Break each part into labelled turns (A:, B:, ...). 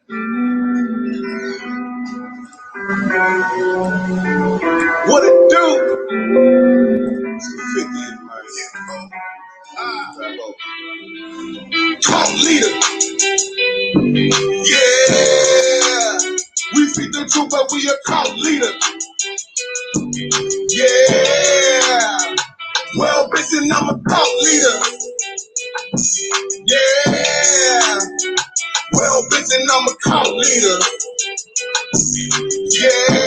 A: What it do? 50 Cult leader. Yeah. We speak the truth, but we a cult leader. Yeah. Well, bitch, and I'm a cult leader. Yeah. Well, bitch, and I'm a cult leader. Yeah.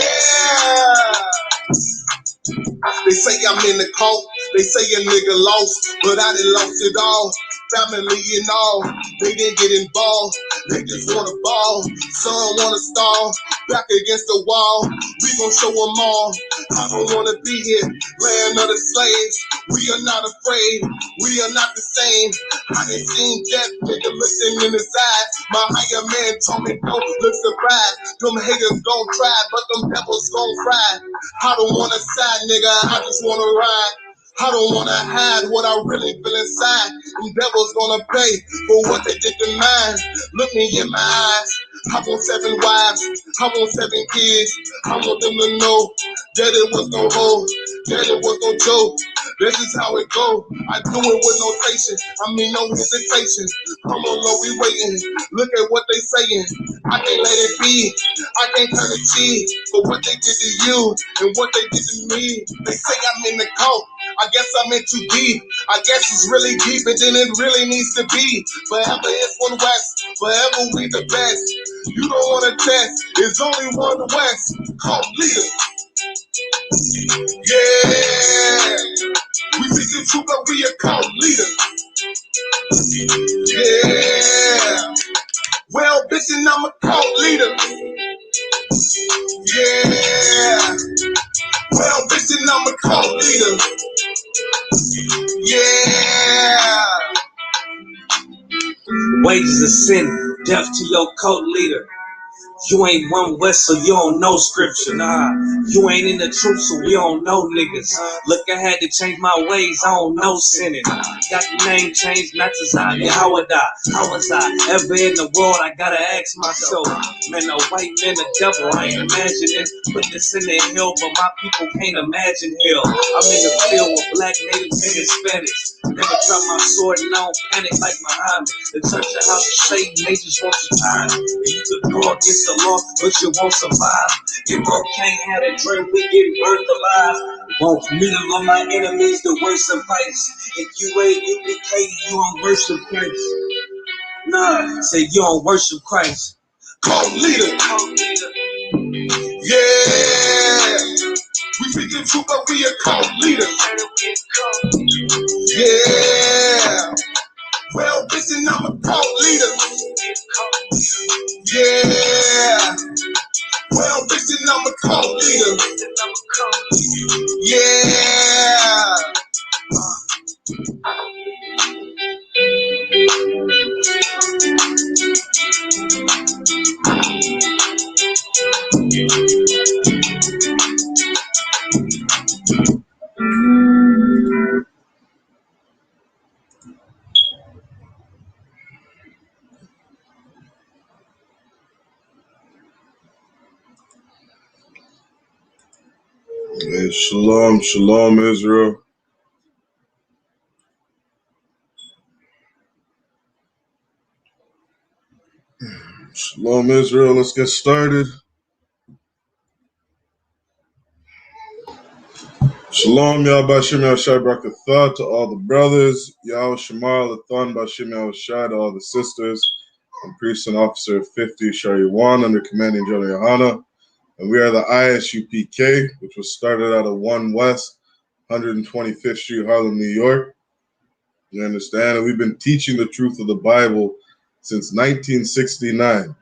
A: They say I'm in the cult, they say a nigga lost, but I done lost it all. Family and all, they didn't get involved. They just wanna ball, some wanna stall. Back against the wall, we gon' show them all. I don't wanna be here, land of the slaves. We are not afraid, we are not the same. I ain't seen death, nigga, looking in his eyes. My higher man told me don't look surprised. Them haters gon' try, but them devils gon' cry. I don't wanna side, nigga, I just wanna ride. I don't wanna hide what I really feel inside. Them devils gonna pay for what they did to mine. Look me in my eyes. I want 7 wives, I want 7 kids. I want them to know that it was no hope, that it was no joke. This is how it go. I do it with no patience. I mean no hesitation. Come on, Lord, we waiting. Look at what they saying. I can't let it be. I can't turn the cheek for what they did to you and what they did to me. They say I'm in the cult. I guess I'm in too deep. I guess it's really deeper than it really needs to be. Forever it's one West. Forever we the best. You don't wanna test. There's only one West. Cult leader. Yeah. We speak the truth, but we a cult leader. Yeah. Well, bitch, and I'm a cult leader. Yeah. Well, bitch, and I'm a cult leader. Yeah.
B: Wages of sin, death to your cult leader. You ain't one West, so you don't know scripture, nah. You ain't in the truth, so you don't know niggas. Look, I had to change my ways, I don't know sinning. Got the name changed, not to Zion, how would I? How was I ever in the world? I gotta ask myself. Man, a white man, a devil, I ain't imagining. Put this in the hill, but my people can't imagine hell. I'm in the field with black natives and Hispanics. Never drop my sword and I don't panic like Muhammad. The church, the house of Satan, they just want your time. And you could go against the law, but you won't survive. If you can't have a dream, we get birthed alive. Won't me on my enemies, the worst advice. If you ain't UPK, you don't worship Christ. Nah, say you don't worship Christ.
A: Cult leader. Yeah. We speak the truth, but we a cult leader. Yeah. Well, bitch, and I'm a cult leader. Yeah. Well, bitch, and I'm a cult leader. Yeah.
C: Hey, shalom, shalom, Israel. Shalom, Israel. Let's get started. Shalom, Yah Bashim Yahushai Brakatha to all the brothers. Yahweh Shemar Lathan Bashim Yahushai to all the sisters. I'm priest and officer of 50 Shariwan under commanding General YAHANNA. And we are the I.S.U.P.K, which was started out of 1 West, 125th Street, Harlem, New York. You understand? And we've been teaching the truth of the Bible since 1969.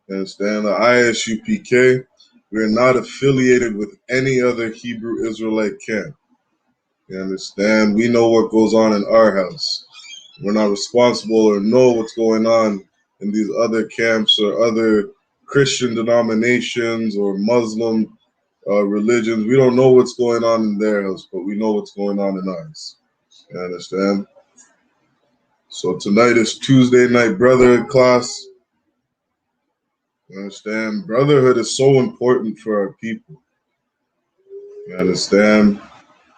C: You understand? The I.S.U.P.K, we are not affiliated with any other Hebrew Israelite camp. You understand? We know what goes on in our house. We're not responsible or know what's going on in these other camps or other Christian denominations or Muslim religions. We don't know what's going on in their house, but we know what's going on in ours. You understand? So tonight is Tuesday night brotherhood class. You understand? Brotherhood is so important for our people. You understand?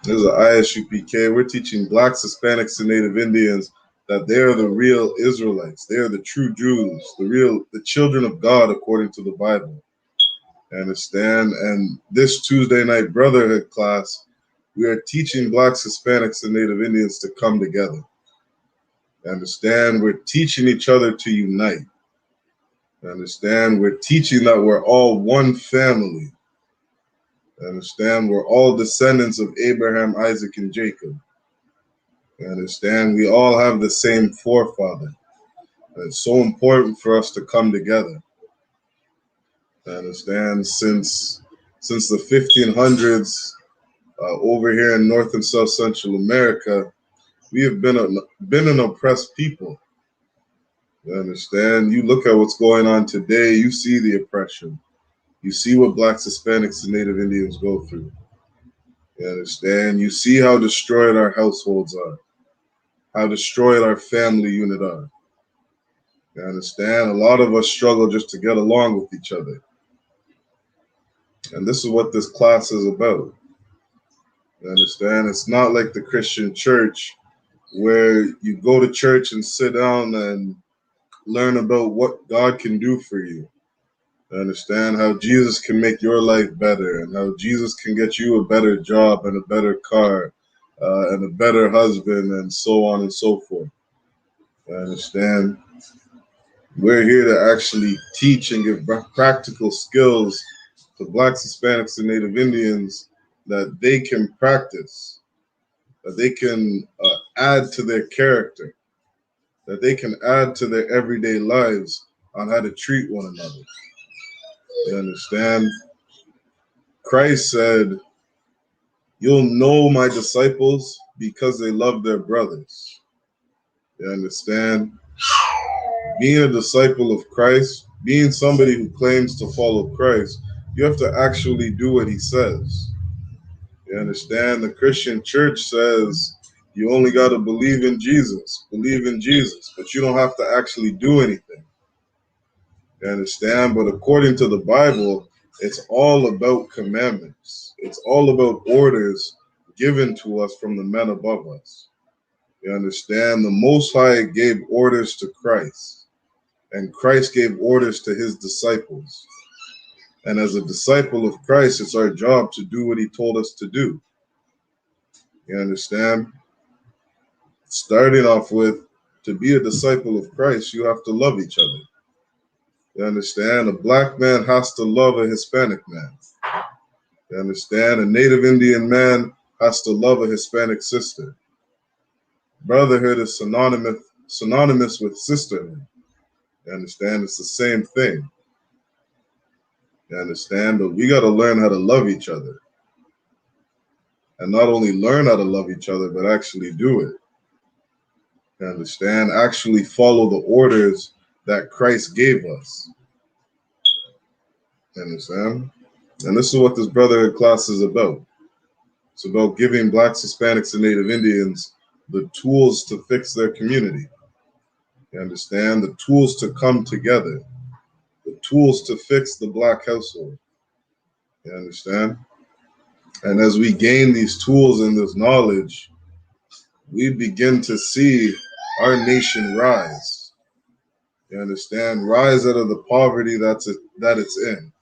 C: This is I.S.U.P.K. We're teaching blacks, Hispanics, and Native Indians that they are the real Israelites. They are the true Jews, the children of God according to the Bible. You understand? And this Tuesday night brotherhood class, we are teaching blacks, Hispanics, and Native Indians to come together. You understand? We're teaching each other to unite. You understand? We're teaching that we're all one family. You understand? We're all descendants of Abraham, Isaac, and Jacob. You understand? We all have the same forefather. And it's so important for us to come together. You understand? Since the 1500s, over here in North and South Central America, we have been an oppressed people. You understand? You look at what's going on today, you see the oppression. You see what blacks, Hispanics, and Native Indians go through. You understand? You see how destroyed our households are, how destroyed our family unit are. You understand? A lot of us struggle just to get along with each other. And this is what this class is about. You understand? It's not like the Christian church where you go to church and sit down and learn about what God can do for you. You understand how Jesus can make your life better and how Jesus can get you a better job and a better car and a better husband and so on and so forth. You understand? We're here to actually teach and give practical skills to blacks, Hispanics, and Native Indians that they can practice, that they can add to their character, that they can add to their everyday lives on how to treat one another. You understand? Christ said, "You'll know my disciples because they love their brothers." You understand? Being a disciple of Christ, being somebody who claims to follow Christ, you have to actually do what he says. You understand? The Christian church says you only got to believe in Jesus, but you don't have to actually do anything. You understand? But according to the Bible, it's all about commandments. It's all about orders given to us from the men above us. You understand? The Most High gave orders to Christ, and Christ gave orders to his disciples. And as a disciple of Christ, it's our job to do what he told us to do. You understand? Starting off with, to be a disciple of Christ, you have to love each other. You understand? A black man has to love a Hispanic man. You understand? A Native Indian man has to love a Hispanic sister. Brotherhood is synonymous with sisterhood. You understand? It's the same thing. You understand? But we got to learn how to love each other. And not only learn how to love each other, but actually do it. You understand? Actually follow the orders that Christ gave us. You understand? And this is what this brotherhood class is about. It's about giving blacks, Hispanics, and Native Indians the tools to fix their community. You understand? The tools to come together. The tools to fix the black household. You understand? And as we gain these tools and this knowledge, we begin to see our nation rise. You understand? Rise out of the poverty that it's in.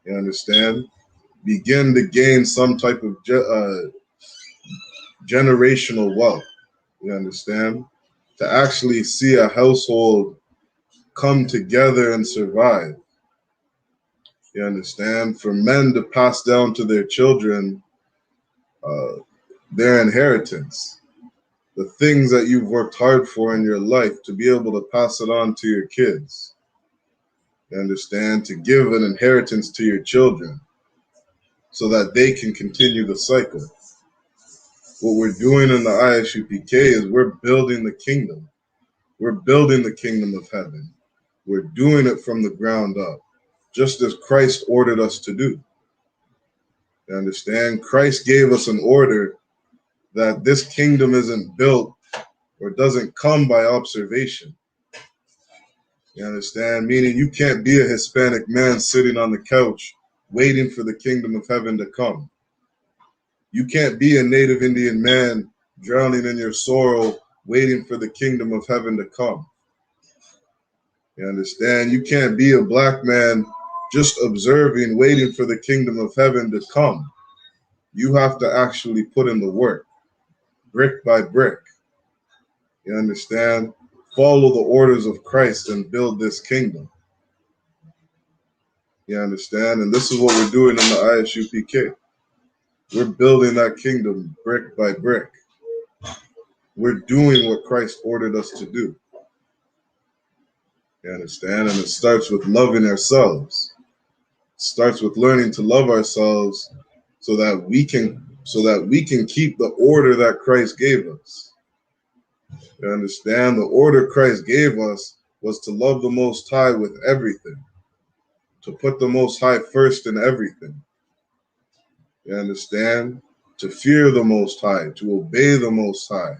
C: You understand? Begin to gain some type of generational wealth. You understand? To actually see a household come together and survive. You understand? For men to pass down to their children their inheritance, the things that you've worked hard for in your life, to be able to pass it on to your kids. You understand? To give an inheritance to your children so that they can continue the cycle. What we're doing in the I.S.U.P.K. is we're building the kingdom. We're building the kingdom of heaven. We're doing it from the ground up, just as Christ ordered us to do. You understand? Christ gave us an order that this kingdom isn't built or doesn't come by observation. You understand? Meaning you can't be a Hispanic man sitting on the couch waiting for the kingdom of heaven to come. You can't be a Native Indian man drowning in your sorrow waiting for the kingdom of heaven to come. You understand? You can't be a black man just observing, waiting for the kingdom of heaven to come. You have to actually put in the work, brick by brick. You understand? Follow the orders of Christ and build this kingdom. You understand? And this is what we're doing in the I.S.U.P.K. We're building that kingdom brick by brick. We're doing what Christ ordered us to do. You understand? And it starts with loving ourselves. It starts with learning to love ourselves so that we can keep the order that Christ gave us. You understand? The order Christ gave us was to love the Most High with everything, to put the Most High first in everything. You understand? To fear the Most High, to obey the Most High,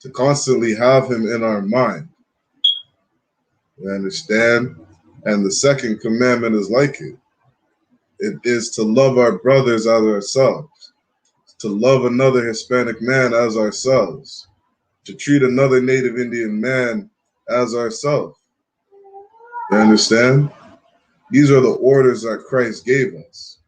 C: to constantly have Him in our mind. You understand? And the second commandment is like it. It is to love our brothers as ourselves, to love another Hispanic man as ourselves, to treat another Native Indian man as ourselves. You understand? These are the orders that Christ gave us.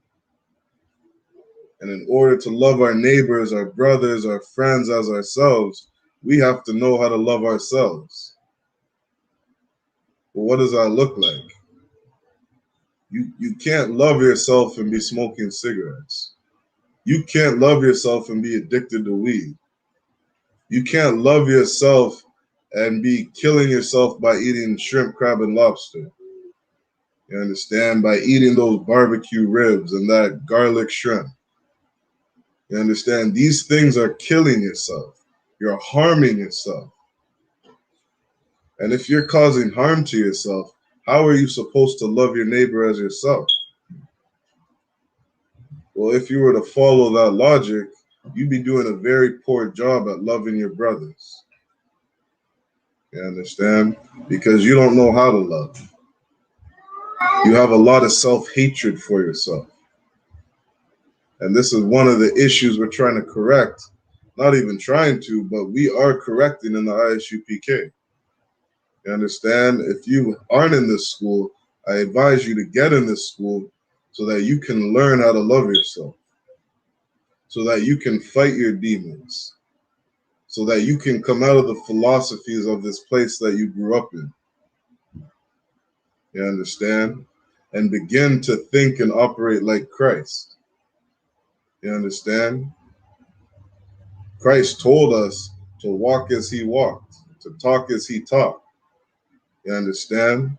C: And in order to love our neighbors, our brothers, our friends as ourselves, we have to know how to love ourselves. Well, what does that look like? You can't love yourself and be smoking cigarettes. You can't love yourself and be addicted to weed. You can't love yourself and be killing yourself by eating shrimp, crab, and lobster. You understand? By eating those barbecue ribs and that garlic shrimp. You understand? These things are killing yourself. You're harming yourself. And if you're causing harm to yourself, how are you supposed to love your neighbor as yourself? Well, if you were to follow that logic, you'd be doing a very poor job at loving your brothers. You understand? Because you don't know how to love. You have a lot of self-hatred for yourself. And this is one of the issues we're trying to correct. Not even trying to, but we are correcting in the I.S.U.P.K. You understand? If you aren't in this school, I advise you to get in this school so that you can learn how to love yourself, so that you can fight your demons, so that you can come out of the philosophies of this place that you grew up in. You understand? And begin to think and operate like Christ. You understand? Christ told us to walk as He walked, to talk as He talked. You understand?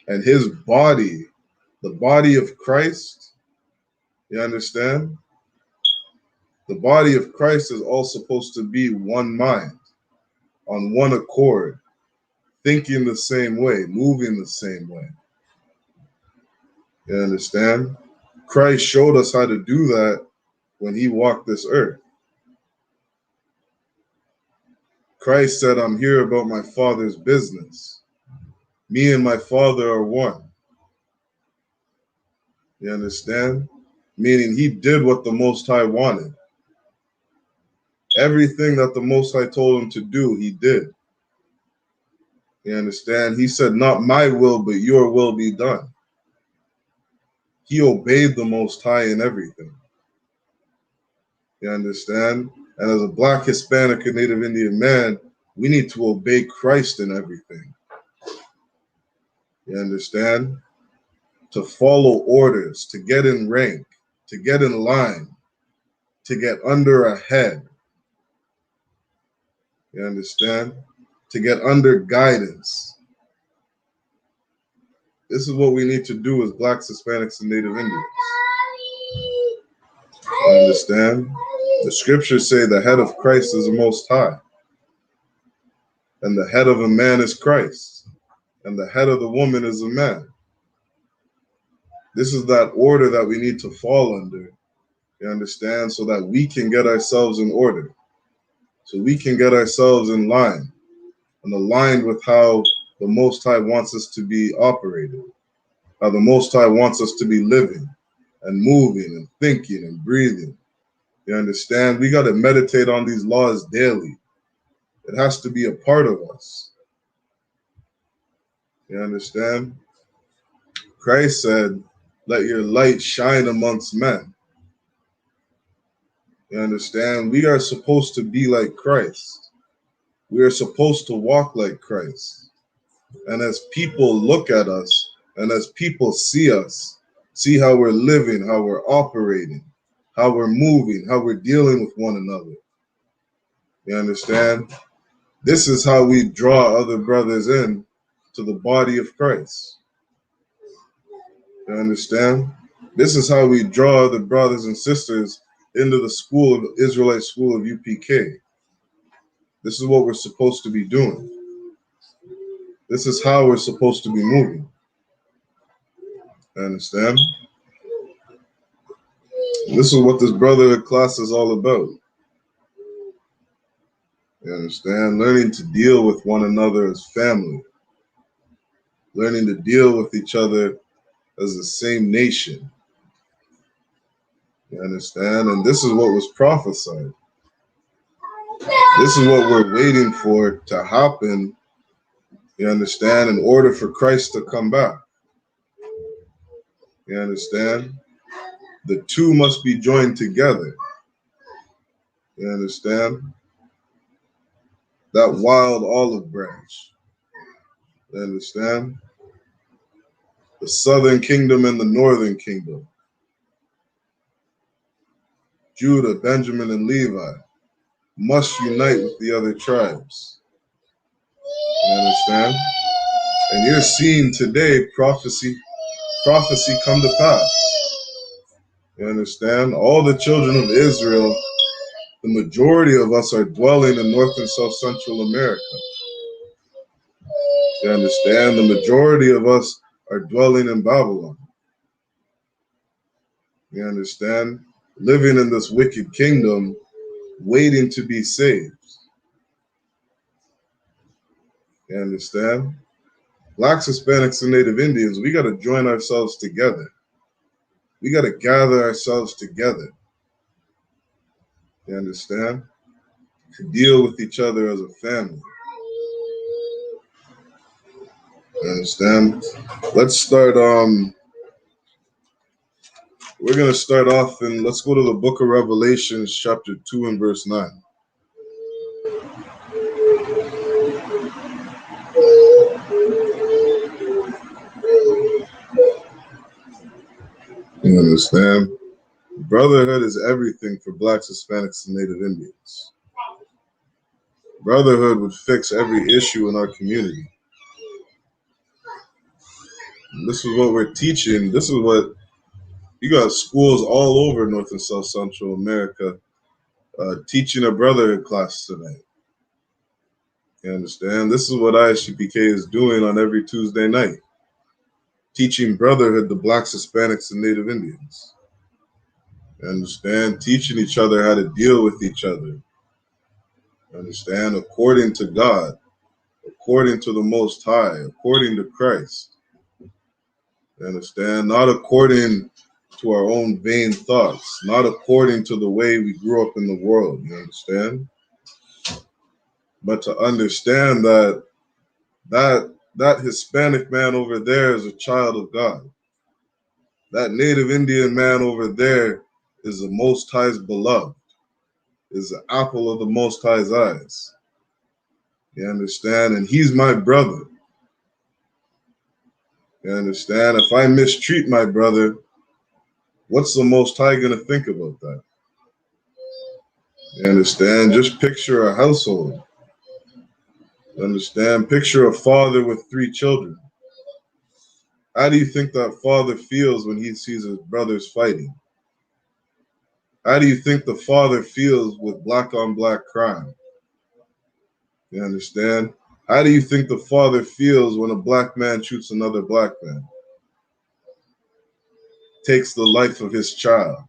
C: And His body, the body of Christ, you understand? The body of Christ is all supposed to be one mind, on one accord, thinking the same way, moving the same way. You understand? Christ showed us how to do that when He walked this earth. Christ said, I'm here about my Father's business. Me and my Father are one. You understand? Meaning He did what the Most High wanted. Everything that the Most High told Him to do, He did. You understand? He said, not my will, but your will be done. He obeyed the Most High in everything. You understand? And as a Black, Hispanic, and Native Indian man, we need to obey Christ in everything. You understand? To follow orders, to get in rank, to get in line, to get under a head. You understand? To get under guidance. This is what we need to do as Blacks, Hispanics, and Native Indians. You understand? The scriptures say the head of Christ is the Most High. And the head of a man is Christ. And the head of the woman is a man. This is that order that we need to fall under. You understand? So that we can get ourselves in order. So we can get ourselves in line. And aligned with how the Most High wants us to be operating, how the Most High wants us to be living and moving and thinking and breathing. You understand? We got to meditate on these laws daily. It has to be a part of us. You understand? Christ said, let your light shine amongst men. You understand? We are supposed to be like Christ. We are supposed to walk like Christ. And as people look at us, and as people see us, see how we're living, how we're operating, how we're moving, how we're dealing with one another. You understand? This is how we draw other brothers in to the body of Christ. You understand? This is how we draw the brothers and sisters into the school of Israelite school of UPK. This is what we're supposed to be doing. This is how we're supposed to be moving. You understand? This is what this brotherhood class is all about. You understand? Learning to deal with one another as family. Learning to deal with each other as the same nation. You understand? And this is what was prophesied. This is what we're waiting for to happen, you understand, in order for Christ to come back. You understand? The two must be joined together. You understand? That wild olive branch. You understand? The southern kingdom and the northern kingdom. Judah, Benjamin, and Levi must unite with the other tribes. You understand? And you're seeing today prophecy come to pass. You understand? All the children of Israel, the majority of us are dwelling in North and South Central America. You understand? The majority of us are dwelling in Babylon. You understand? Living in this wicked kingdom, waiting to be saved. You understand? Blacks, Hispanics, and Native Indians, we got to join ourselves together. We got to gather ourselves together. You understand? To deal with each other as a family. You understand? Let's start, we're going to start off and let's go to the book of Revelations, chapter 2 and verse 9. You understand? Brotherhood is everything for Blacks, Hispanics, and Native Indians. Brotherhood would fix every issue in our community. And this is what we're teaching. This is what you got schools all over North and South Central America teaching a brotherhood class tonight. You understand? This is what I.S.U.P.K is doing on every Tuesday night. Teaching brotherhood to Blacks, Hispanics, and Native Indians. You understand? Teaching each other how to deal with each other. You understand? According to God. According to the Most High. According to Christ. You understand? Not according to our own vain thoughts. Not according to the way we grew up in the world. You understand? But to understand that Hispanic man over there is a child of God. That Native Indian man over there is the Most High's beloved, is the apple of the Most High's eyes. You understand? And he's my brother. You understand? If I mistreat my brother, what's the Most High going to think about that? You understand? Just picture a household. You understand? Picture a father with 3 children. How do you think that father feels when he sees his brothers fighting? How do you think the father feels with black on black crime? You understand? How do you think the father feels when a black man shoots another black man? Takes the life of his child.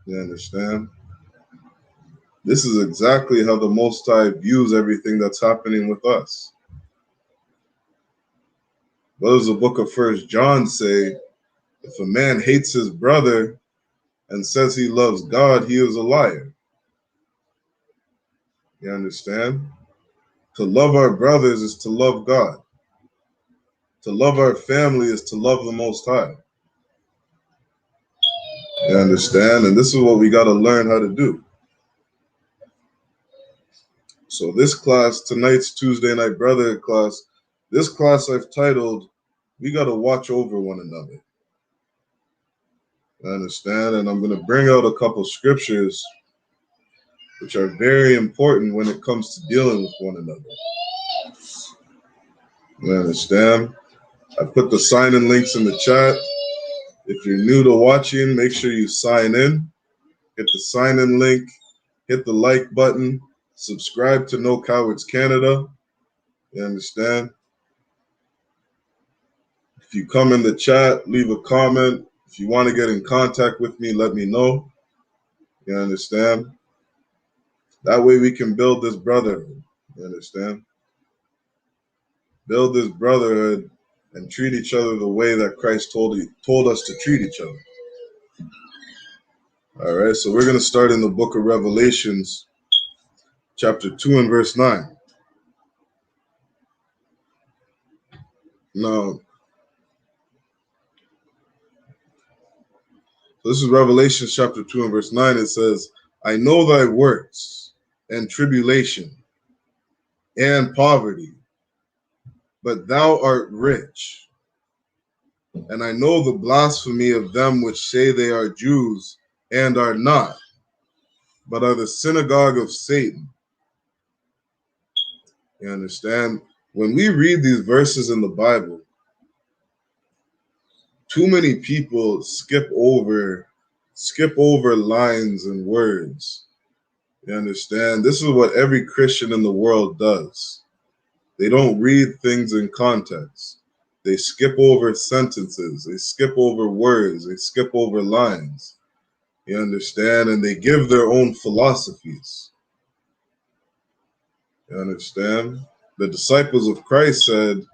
C: You understand? This is exactly how the Most High views everything that's happening with us. What does the book of 1 John say? If a man hates his brother and says he loves God, he is a liar. You understand? To love our brothers is to love God. To love our family is to love the Most High. You understand? And this is what we got to learn how to do. So this class, tonight's Tuesday night brother class, this class I've titled, We Got to Watch Over One Another. You understand? And I'm going to bring out a couple scriptures which are very important when it comes to dealing with one another. You understand? I put the sign-in links in the chat. If you're new to watching, make sure you sign in. Hit the sign-in link. Hit the like button. Subscribe to No Cowards Canada. You understand? If you come in the chat, leave a comment. If you want to get in contact with me, let me know. You understand? That way we can build this brotherhood. You understand? Build this brotherhood and treat each other the way that Christ told us to treat each other. All right, so we're going to start in the book of Revelations, chapter 2 and verse 9. Now, this is Revelation chapter 2 and verse 9. It says, I know thy works and tribulation and poverty, but thou art rich. And I know the blasphemy of them which say they are Jews and are not, but are the synagogue of Satan. You understand? When we read these verses in the Bible, too many people skip over lines and words. You understand? This is what every Christian in the world does. They don't read things in context. They skip over sentences. They skip over words. They skip over lines. You understand? And they give their own philosophies. You understand? The disciples of Christ said,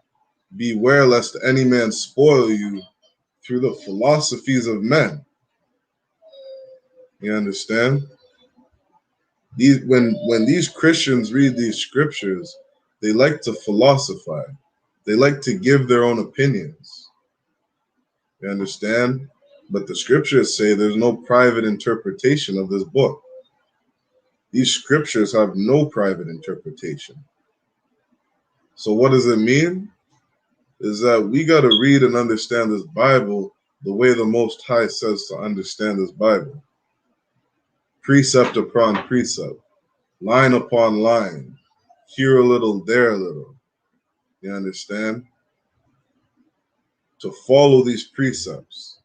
C: beware lest any man spoil you through the philosophies of men. You understand? When these Christians read these scriptures, they like to philosophize. They like to give their own opinions. You understand? But the scriptures say there's no private interpretation of this book. These scriptures have no private interpretation. So what does it mean? Is that we got to read and understand this Bible the way the Most High says to understand this Bible. Precept upon precept, line upon line, here a little, there a little. You understand? To follow these precepts,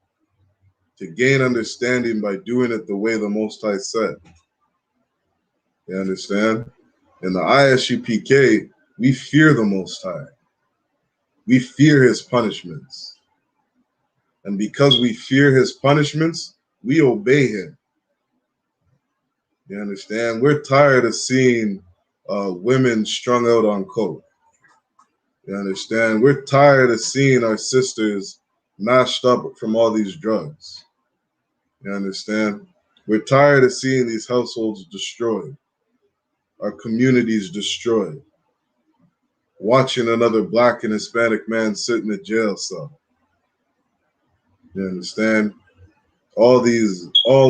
C: to gain understanding by doing it the way the Most High said. You understand? In the I.S.U.P.K, we fear the Most High. We fear his punishments. And because we fear his punishments, we obey him. You understand? We're tired of seeing women strung out on coke. You understand? We're tired of seeing our sisters mashed up from all these drugs. You understand? We're tired of seeing these households destroyed, our communities destroyed, watching another Black and Hispanic man sit in a jail cell. You understand? All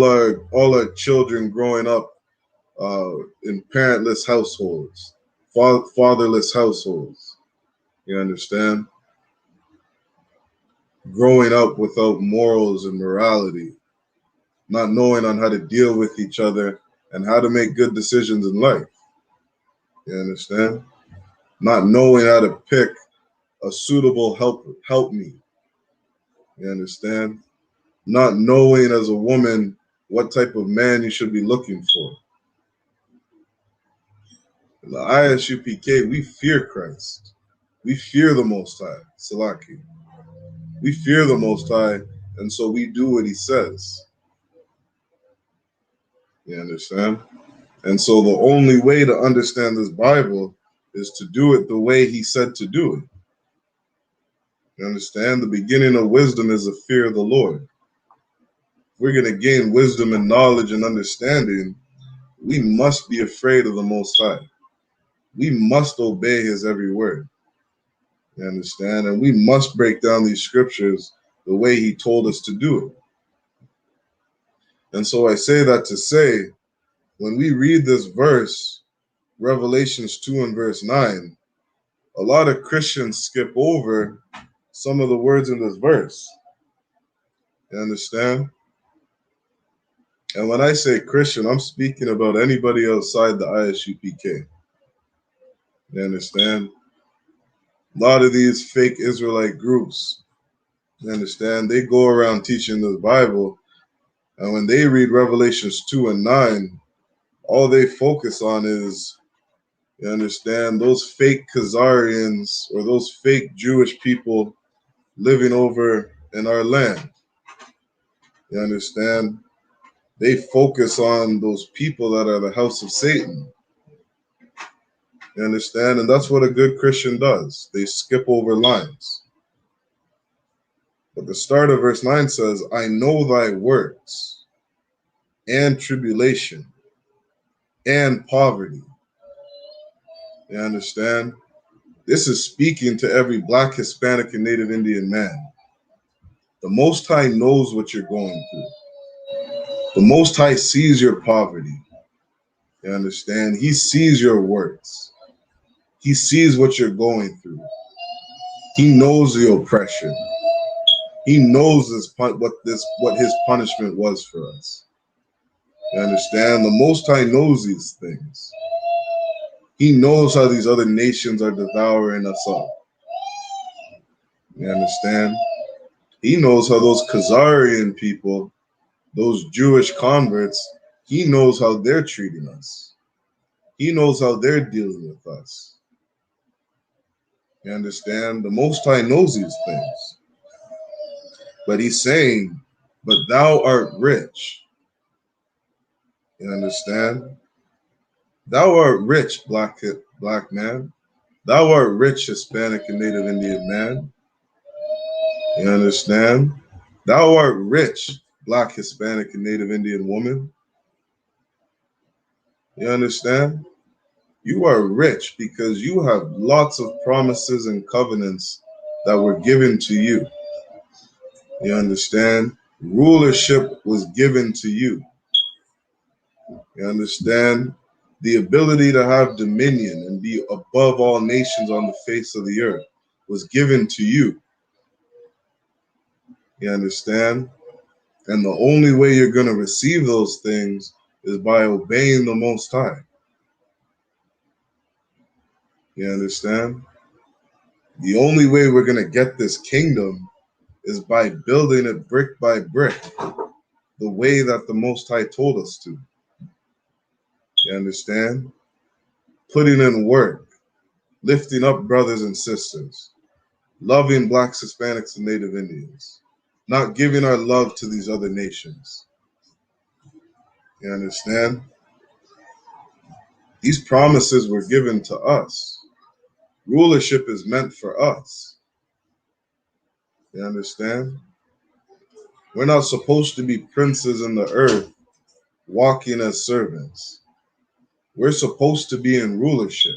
C: our children growing up in parentless households, fatherless households. You understand? Growing up without morals and morality, not knowing on how to deal with each other and how to make good decisions in life. You understand? Not knowing how to pick a suitable helpmeet. You understand? Not knowing as a woman what type of man you should be looking for. In the I.S.U.P.K, we fear Christ. We fear the Most High, Salaki. We fear the Most High, and so we do what he says. You understand? And so the only way to understand this Bible is to do it the way he said to do it. You understand? The beginning of wisdom is the fear of the Lord. If we're going to gain wisdom and knowledge and understanding, we must be afraid of the Most High. We must obey his every word. You understand? And we must break down these scriptures the way he told us to do it. And so I say that to say, when we read this verse, Revelations 2 and verse 9, a lot of Christians skip over some of the words in this verse. You understand? And when I say Christian, I'm speaking about anybody outside the I.S.U.P.K. You understand? A lot of these fake Israelite groups, you understand, they go around teaching the Bible, and when they read Revelations 2 and 9, all they focus on is, you understand, those fake Khazarians or those fake Jewish people living over in our land. You understand? They focus on those people that are the house of Satan. You understand? And that's what a good Christian does. They skip over lines. But the start of verse 9 says, I know thy works and tribulation and poverty. You understand? This is speaking to every Black, Hispanic, and Native Indian man. The Most High knows what you're going through. The Most High sees your poverty. You understand? He sees your works. He sees what you're going through. He knows the oppression. He knows what his punishment was for us. You understand? The Most High knows these things. He knows how these other nations are devouring us up. You understand? He knows how those Khazarian people, those Jewish converts, he knows how they're treating us. He knows how they're dealing with us. You understand? The Most High knows these things. But he's saying, but thou art rich. You understand? Thou art rich, black man. Thou art rich, Hispanic and Native Indian man. You understand? Thou art rich, Black, Hispanic, and Native Indian woman. You understand? You are rich because you have lots of promises and covenants that were given to you. You understand? Rulership was given to you. You understand? The ability to have dominion and be above all nations on the face of the earth was given to you. You understand? And the only way you're going to receive those things is by obeying the Most High. You understand? The only way we're going to get this kingdom is by building it brick by brick, the way that the Most High told us to. You understand? Putting in work, lifting up brothers and sisters, loving Blacks, Hispanics, and Native Indians, not giving our love to these other nations. You understand? These promises were given to us. Rulership is meant for us. You understand? We're not supposed to be princes in the earth walking as servants. We're supposed to be in rulership.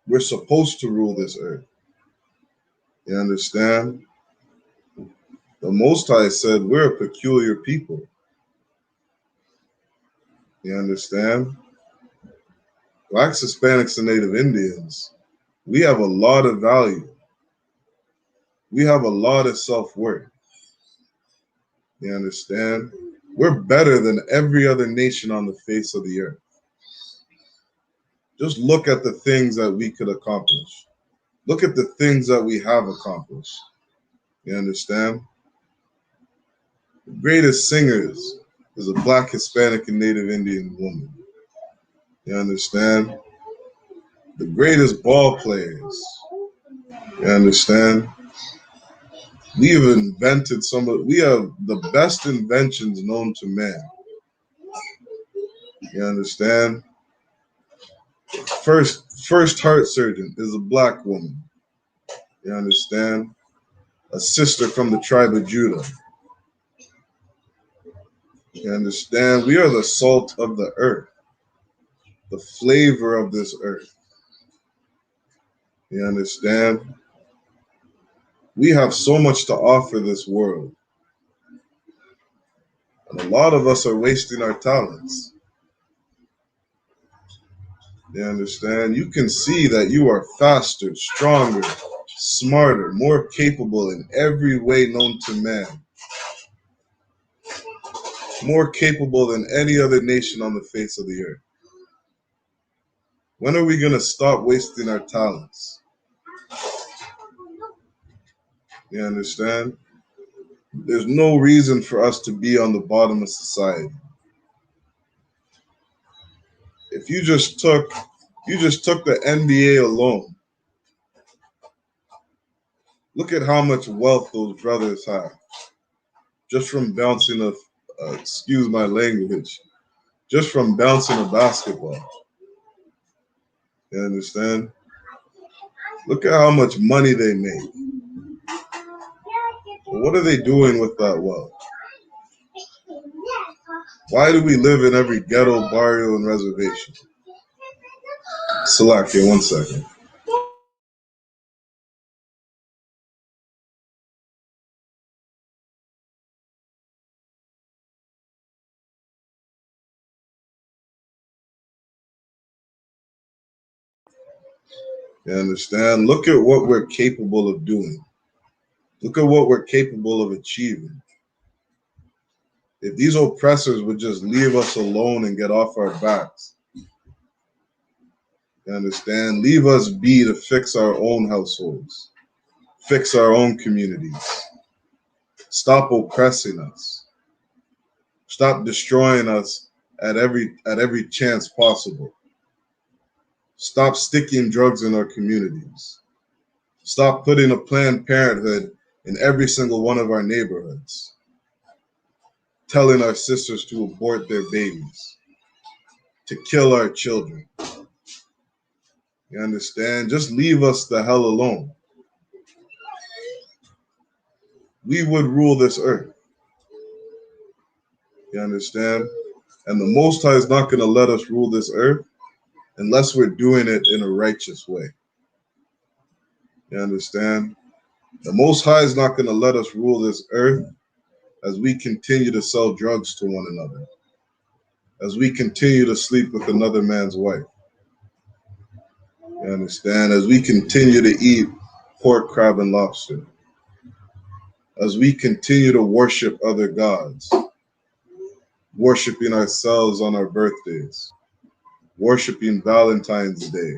C: We're supposed to rule this earth. You understand? The Most High said we're a peculiar people. You understand? Blacks, Hispanics, and Native Indians, we have a lot of value. We have a lot of self-worth. You understand? We're better than every other nation on the face of the earth. Just look at the things that we could accomplish. Look at the things that we have accomplished. You understand? The greatest singers is a Black, Hispanic, and Native Indian woman. You understand? The greatest ball players. You understand? We have invented we have the best inventions known to man. You understand? First heart surgeon is a black woman. You understand? A sister from the tribe of Judah. You understand? We are the salt of the earth, the flavor of this earth. You understand? We have so much to offer this world. And a lot of us are wasting our talents. You understand? You can see that you are faster, stronger, smarter, more capable in every way known to man. More capable than any other nation on the face of the earth. When are we going to stop wasting our talents? You understand? There's no reason for us to be on the bottom of society. If you just took the NBA alone, look at how much wealth those brothers have. Just from bouncing excuse my language, just from bouncing a basketball. You understand? Look at how much money they make. But what are they doing with that wealth? Why do we live in every ghetto, barrio, and reservation? Salakia, 1 second. You understand? Look at what we're capable of doing. Look at what we're capable of achieving. If these oppressors would just leave us alone and get off our backs, you understand? Leave us be to fix our own households, fix our own communities. Stop oppressing us. Stop destroying us at every chance possible. Stop sticking drugs in our communities. Stop putting a Planned Parenthood in every single one of our neighborhoods. Telling our sisters to abort their babies, to kill our children. You understand? Just leave us the hell alone. We would rule this earth. You understand? And the Most High is not going to let us rule this earth unless we're doing it in a righteous way. You understand? The Most High is not going to let us rule this earth as we continue to sell drugs to one another, as we continue to sleep with another man's wife. You understand? As we continue to eat pork, crab, and lobster. As we continue to worship other gods. Worshiping ourselves on our birthdays. Worshiping Valentine's Day.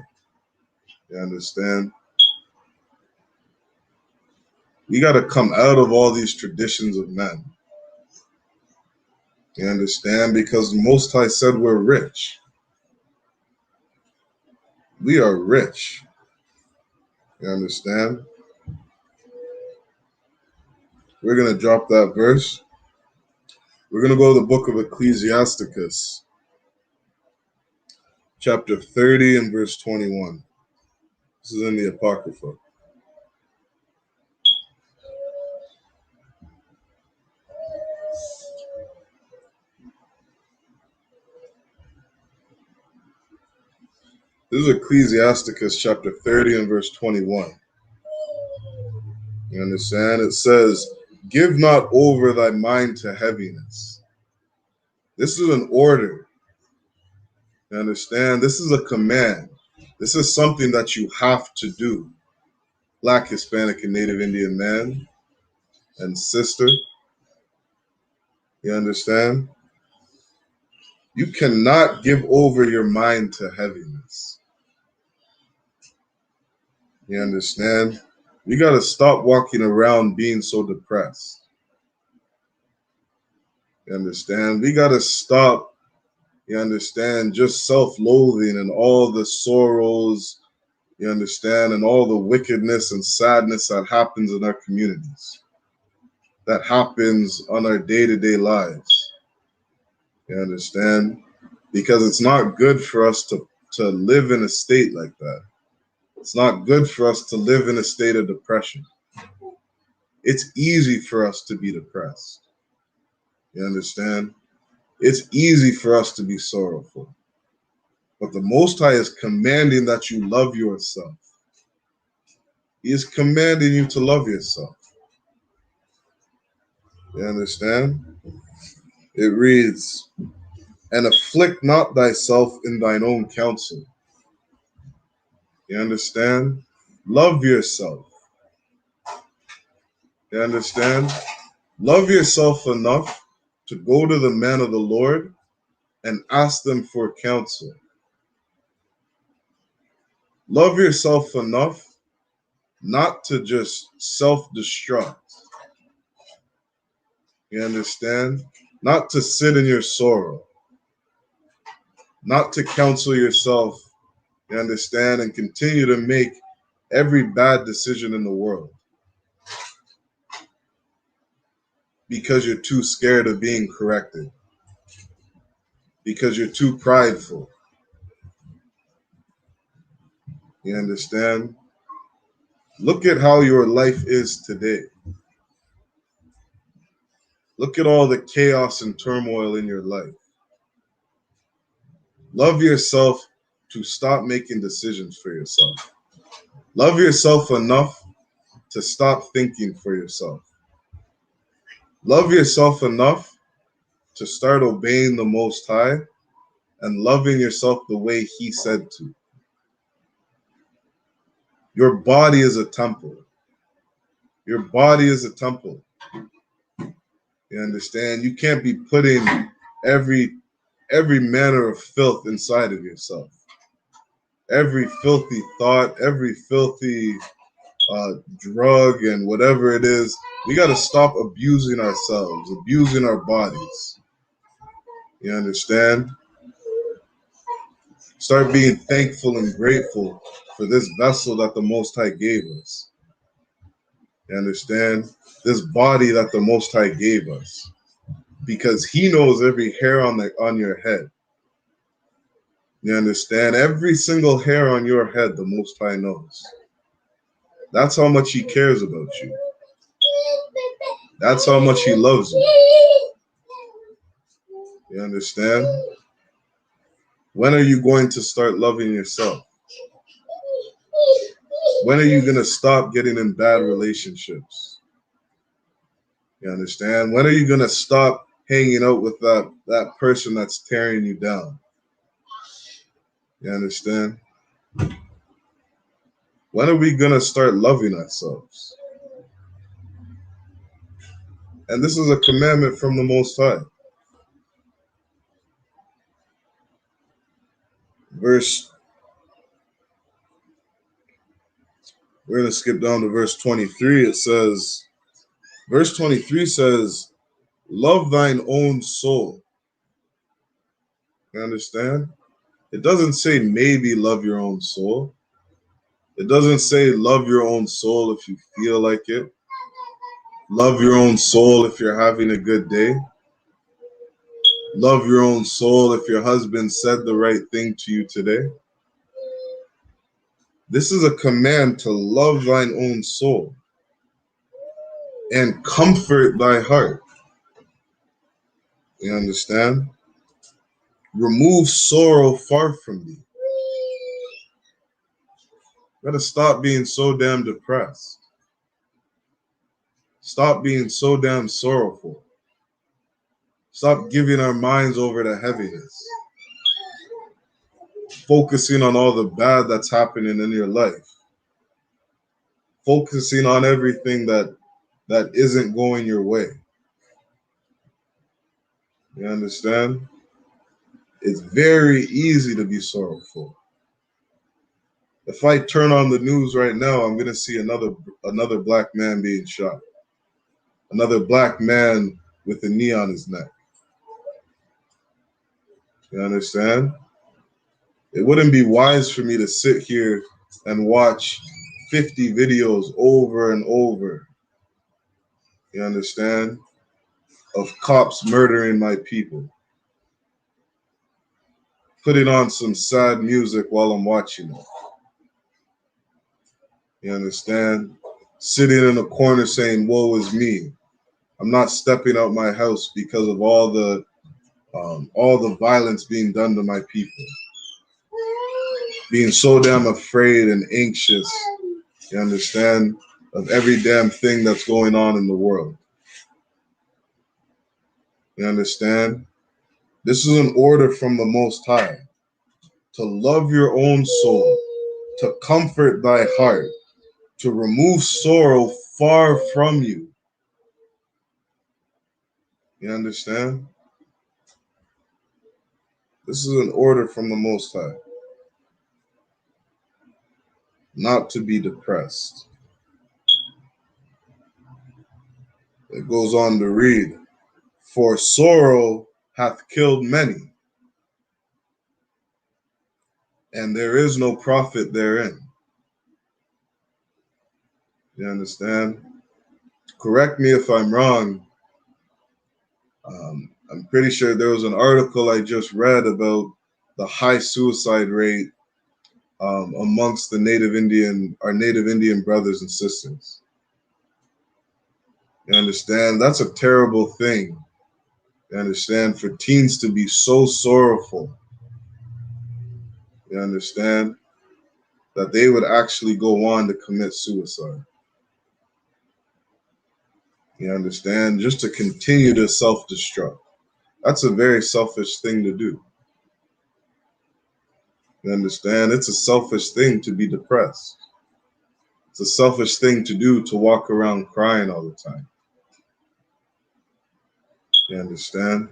C: You understand? We got to come out of all these traditions of men. You understand? Because the Most High said we're rich. We are rich. You understand? We're going to drop that verse. We're going to go to the book of Ecclesiasticus, chapter 30 and verse 21. This is in the Apocrypha. This is Ecclesiasticus chapter 30 and verse 21. You understand? It says, give not over thy mind to heaviness. This is an order. You understand? This is a command. This is something that you have to do. Black, Hispanic, and Native Indian man and sister. You understand? You cannot give over your mind to heaviness. You understand? We got to stop walking around being so depressed. You understand? We got to stop, you understand, just self-loathing and all the sorrows, you understand, and all the wickedness and sadness that happens in our communities, that happens on our day-to-day lives. You understand? because it's not good for us to live in a state like that. It's not good for us to live in a state of depression. It's easy for us to be depressed. You understand? It's easy for us to be sorrowful. But the Most High is commanding that you love yourself. He is commanding you to love yourself. You understand? It reads, and afflict not thyself in thine own counsel. You understand? Love yourself. You understand? Love yourself enough to go to the man of the Lord and ask them for counsel. Love yourself enough not to just self-destruct. You understand? Not to sit in your sorrow. Not to counsel yourself, you understand, and continue to make every bad decision in the world. Because you're too scared of being corrected. Because you're too prideful. You understand? Look at how your life is today. Look at all the chaos and turmoil in your life. Love yourself to stop making decisions for yourself. Love yourself enough to stop thinking for yourself. Love yourself enough to start obeying the Most High and loving yourself the way He said to. Your body is a temple. Your body is a temple. You understand? You can't be putting every manner of filth inside of yourself. Every filthy thought, every filthy drug and whatever it is. We got to stop abusing ourselves, abusing our bodies. You understand? Start being thankful and grateful for this vessel that the Most High gave us. You understand? This body that the Most High gave us. Because He knows every hair on your head. You understand? Every single hair on your head, the Most High knows. That's how much He cares about you. That's how much He loves you. You understand? When are you going to start loving yourself? When are you going to stop getting in bad relationships? You understand? When are you going to stop hanging out with that person that's tearing you down? You understand? When are we going to start loving ourselves? And this is a commandment from the Most High. We're going to skip down to verse 23. It says, verse 23 says, love thine own soul. You understand? It doesn't say maybe love your own soul. It doesn't say love your own soul if you feel like it. Love your own soul if you're having a good day. Love your own soul if your husband said the right thing to you today. This is a command to love thine own soul and comfort thy heart. You understand? Remove sorrow far from thee. You gotta stop being so damn depressed. Stop being so damn sorrowful. Stop giving our minds over to heaviness. Focusing on all the bad that's happening in your life. Focusing on everything that isn't going your way. You understand? It's very easy to be sorrowful. If I turn on the news right now, I'm going to see another black man being shot. Another black man with a knee on his neck. You understand? It wouldn't be wise for me to sit here and watch 50 videos over and over. You understand? Of cops murdering my people. putting on some sad music while I'm watching it. You understand? Sitting in a corner saying, woe is me. I'm not stepping out my house because of all the violence being done to my people. Being so damn afraid and anxious, you understand, of every damn thing that's going on in the world. You understand? This is an order from the Most High to love your own soul, to comfort thy heart, to remove sorrow far from you. You understand? This is an order from the Most High. Not to be depressed. It goes on to read, for sorrow hath killed many, and there is no profit therein. You understand? Correct me if I'm wrong. I'm pretty sure there was an article I just read about the high suicide rate amongst our Native Indian brothers and sisters. You understand? That's a terrible thing. You understand? For teens to be so sorrowful. You understand? That they would actually go on to commit suicide. You understand? Just to continue to self-destruct. That's a very selfish thing to do. You understand? It's a selfish thing to be depressed. It's a selfish thing to do to walk around crying all the time. You understand?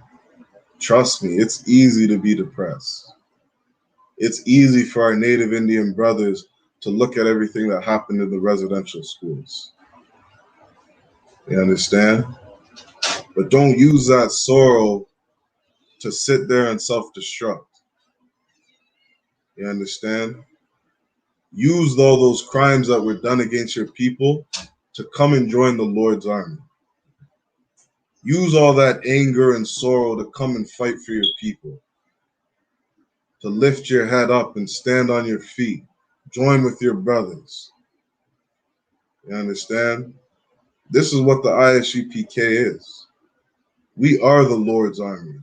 C: Trust me, it's easy to be depressed. It's easy for our Native Indian brothers to look at everything that happened in the residential schools. You understand? But don't use that sorrow to sit there and self-destruct. You understand? Use all those crimes that were done against your people to come and join the Lord's army. Use all that anger and sorrow to come and fight for your people. To lift your head up and stand on your feet. Join with your brothers. You understand? This is what the I.S.U.P.K is. We are the Lord's army.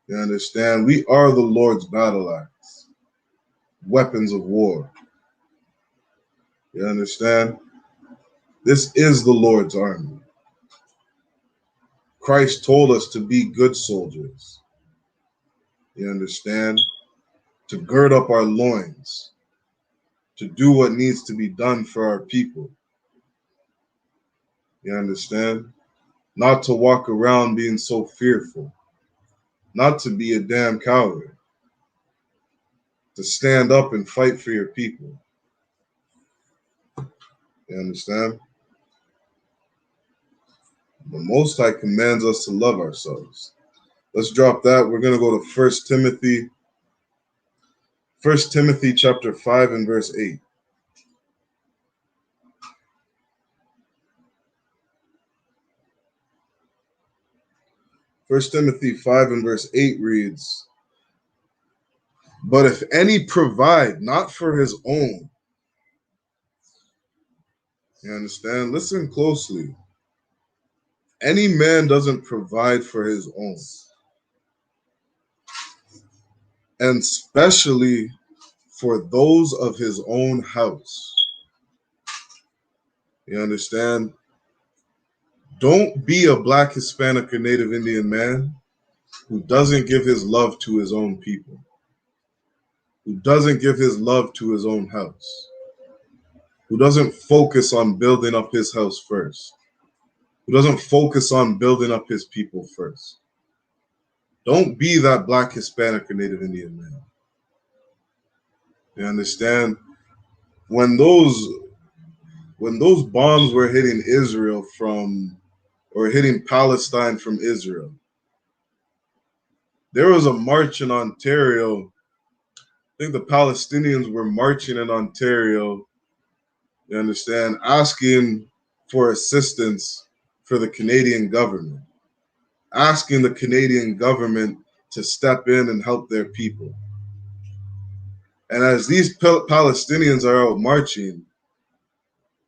C: You understand? We are the Lord's battle axe. Weapons of war. You understand? This is the Lord's army. Christ told us to be good soldiers. You understand? To gird up our loins. To do what needs to be done for our people. You understand? Not to walk around being so fearful. Not to be a damn coward. To stand up and fight for your people. You understand? The Most High commands us to love ourselves. Let's drop that. We're going to go to 1 Timothy. 1 Timothy chapter 5 and verse 8. 1 Timothy 5 and verse 8 reads, but if any provide not for his own, you understand? Listen closely. Any man doesn't provide for his own, and especially for those of his own house. You understand? Don't be a Black, Hispanic, or Native Indian man who doesn't give his love to his own people, who doesn't give his love to his own house, who doesn't focus on building up his house first, who doesn't focus on building up his people first. Don't be that Black, Hispanic, or Native Indian man. You understand? When those bombs were hitting Israel hitting Palestine from Israel, there was a march in Ontario. I think the Palestinians were marching in Ontario, you understand, asking for assistance for the Canadian government, asking the Canadian government to step in and help their people. And as these Palestinians are out marching,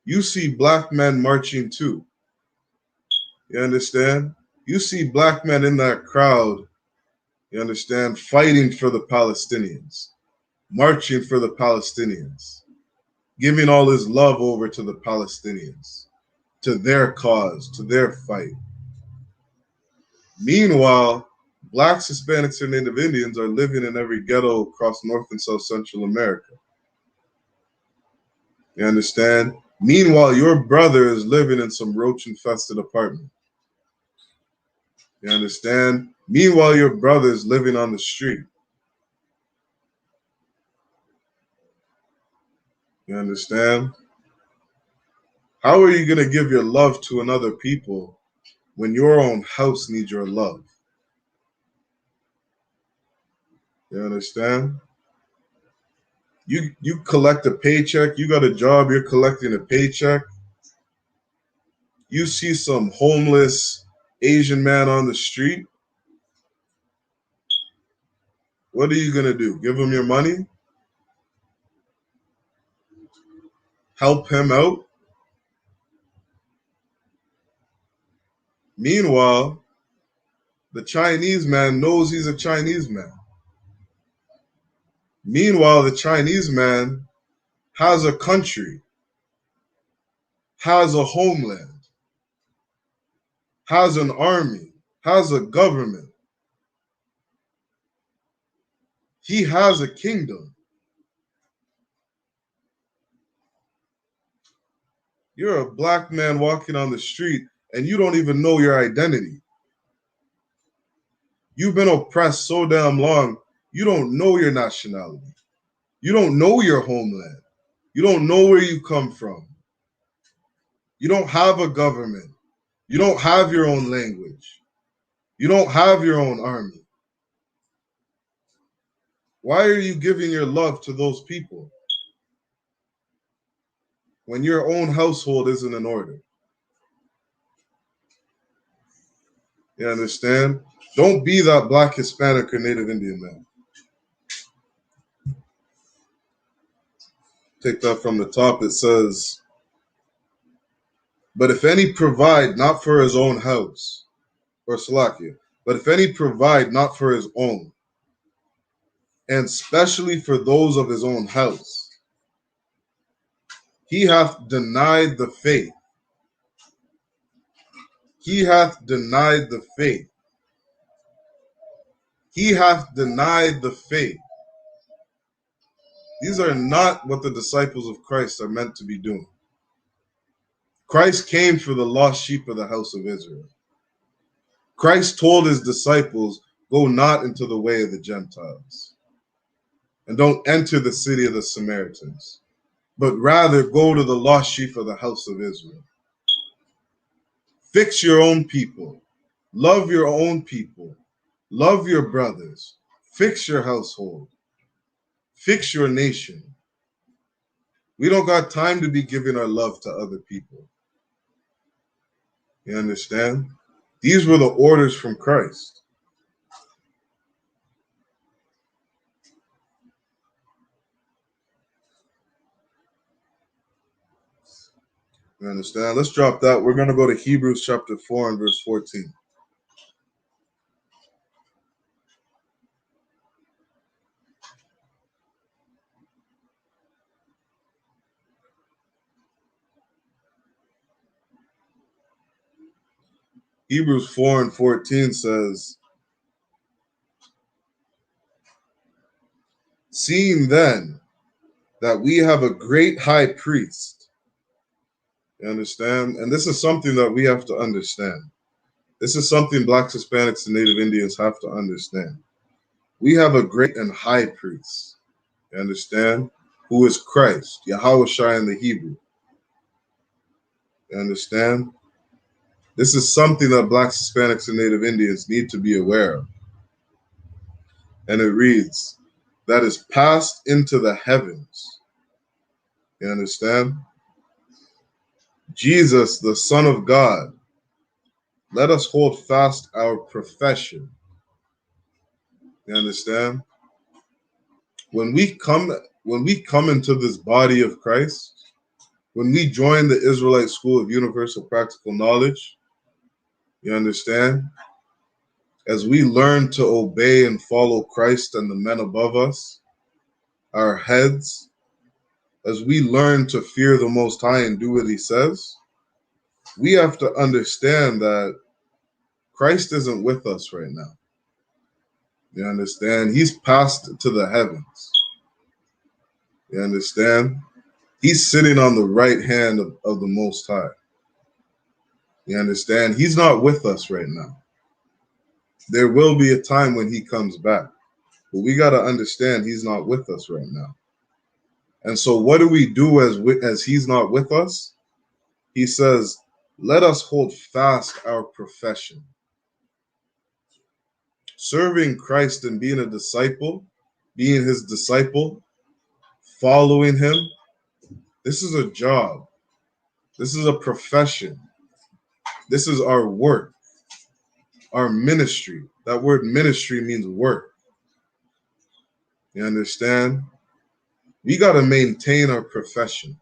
C: you see black men marching too. You understand? You see black men in that crowd, you understand, fighting for the Palestinians, marching for the Palestinians, giving all his love over to the Palestinians, to their cause, to their fight. Meanwhile, blacks, Hispanics, and Native Indians are living in every ghetto across North and South Central America. You understand? Meanwhile, your brother is living in some roach-infested apartment. You understand? Meanwhile, your brother is living on the street. You understand? How are you going to give your love to another people when your own house needs your love? You understand? You collect a paycheck, you got a job, you're collecting a paycheck. You see some homeless Asian man on the street. What are you going to do? Give him your money? Help him out? Meanwhile, the Chinese man knows he's a Chinese man. Meanwhile, the Chinese man has a country, has a homeland, has an army, has a government. He has a kingdom. You're a black man walking on the street and you don't even know your identity. You've been oppressed so damn long, you don't know your nationality. You don't know your homeland. You don't know where you come from. You don't have a government. You don't have your own language. You don't have your own army. Why are you giving your love to those people when your own household isn't in order? You understand? Don't be that black, Hispanic, or Native Indian man. Take that from the top. It says, but if any provide not for his own house, or Salakia, but if any provide not for his own, and specially for those of his own house, he hath denied the faith. He hath denied the faith. He hath denied the faith. These are not what the disciples of Christ are meant to be doing. Christ came for the lost sheep of the house of Israel. Christ told his disciples, go not into the way of the Gentiles, and don't enter the city of the Samaritans, but rather go to the lost sheep of the house of Israel. Fix your own people. Love your own people. Love your brothers. Fix your household. Fix your nation. We don't got time to be giving our love to other people. You understand? These were the orders from Christ. You understand? Let's drop that. We're going to go to Hebrews chapter 4 and verse 14. Hebrews 4 and 14 says, seeing then that we have a great high priest. You understand? And this is something that we have to understand. This is something blacks, Hispanics, and Native Indians have to understand. We have a great and high priest. You understand? Who is Christ, Yahweh in the Hebrew. You understand? This is something that blacks, Hispanics, and Native Indians need to be aware of. And it reads, that is passed into the heavens. You understand? Jesus, the Son of God, let us hold fast our profession. You understand? When we come into this body of Christ, when we join the Israelite School of Universal Practical Knowledge, you understand? As we learn to obey and follow Christ and the men above us, our heads, as we learn to fear the Most High and do what He says, we have to understand that Christ isn't with us right now. You understand? He's passed to the heavens. You understand? He's sitting on the right hand of the Most High. You understand? He's not with us right now. There will be a time when He comes back. But we got to understand He's not with us right now. And so what do we do as He's not with us? He says, let us hold fast our profession. Serving Christ and being a disciple, being His disciple, following Him, this is a job. This is a profession. This is our work, our ministry. That word ministry means work. You understand? We got to maintain our profession.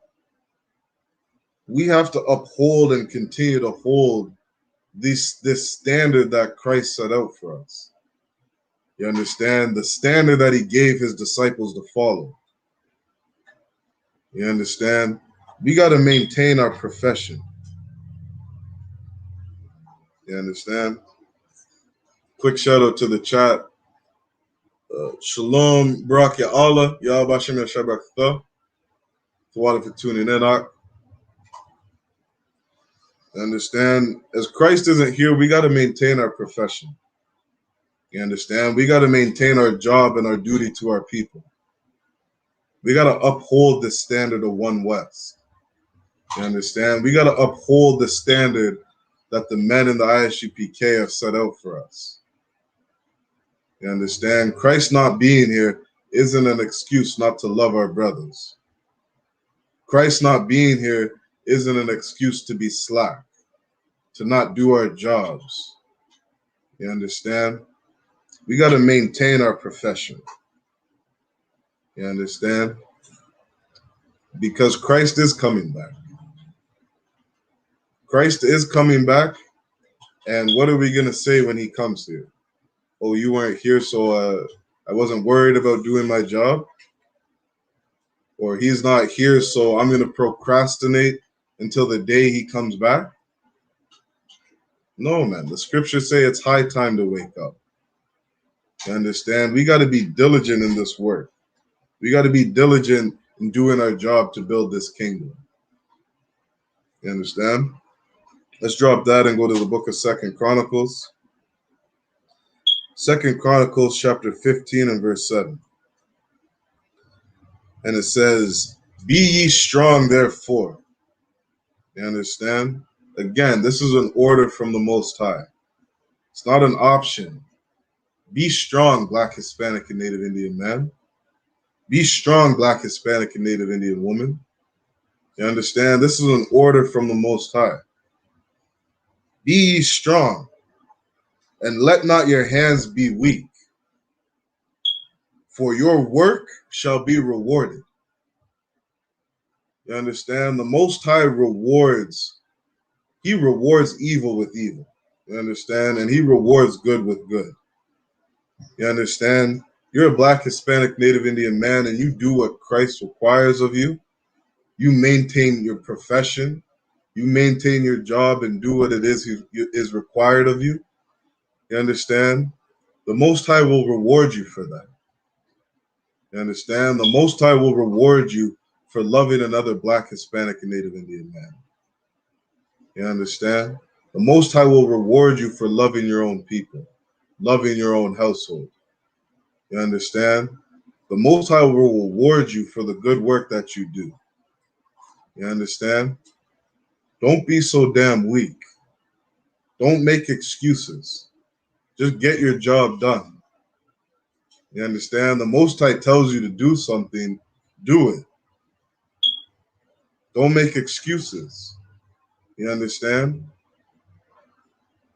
C: We have to uphold and continue to hold this standard that Christ set out for us. You understand? The standard that He gave His disciples to follow. You understand? We got to maintain our profession. You understand? Quick shout out to the chat. Shalom, Barak Ya Allah, Ya Bashim Ya Shabrak Tha. For tuning in. Understand? As Christ isn't here, we got to maintain our profession. You understand? We got to maintain our job and our duty to our people. We got to uphold the standard of One West. You understand? We got to uphold the standard that the men in the I.S.U.P.K have set out for us. You understand? Christ not being here isn't an excuse not to love our brothers. Christ not being here isn't an excuse to be slack, to not do our jobs. You understand? We got to maintain our profession. You understand? Because Christ is coming back. Christ is coming back. And what are we going to say when He comes here? Oh, you weren't here, so I wasn't worried about doing my job? Or He's not here, so I'm going to procrastinate until the day He comes back? No, man. The scriptures say it's high time to wake up. You understand? We got to be diligent in this work. We got to be diligent in doing our job to build this kingdom. You understand? Let's drop that and go to the book of 2 Chronicles. 2 Chronicles chapter 15 and verse 7. And it says, be ye strong therefore. You understand? Again, this is an order from the Most High. It's not an option. Be strong, Black, Hispanic, and Native Indian man. Be strong, Black, Hispanic, and Native Indian woman. You understand? This is an order from the Most High. Be ye strong, and let not your hands be weak, for your work shall be rewarded. You understand? The Most High rewards. He rewards evil with evil. You understand? And He rewards good with good. You understand? You're a Black, Hispanic, Native Indian man, and you do what Christ requires of you. You maintain your profession. You maintain your job and do what it is required of you. You understand? The Most High will reward you for that. You understand? The Most High will reward you for loving another Black, Hispanic, and Native Indian man. You understand? The Most High will reward you for loving your own people, loving your own household. You understand? The Most High will reward you for the good work that you do. You understand? Don't be so damn weak. Don't make excuses. Just get your job done. You understand? The Most High tells you to do something, do it. Don't make excuses. You understand?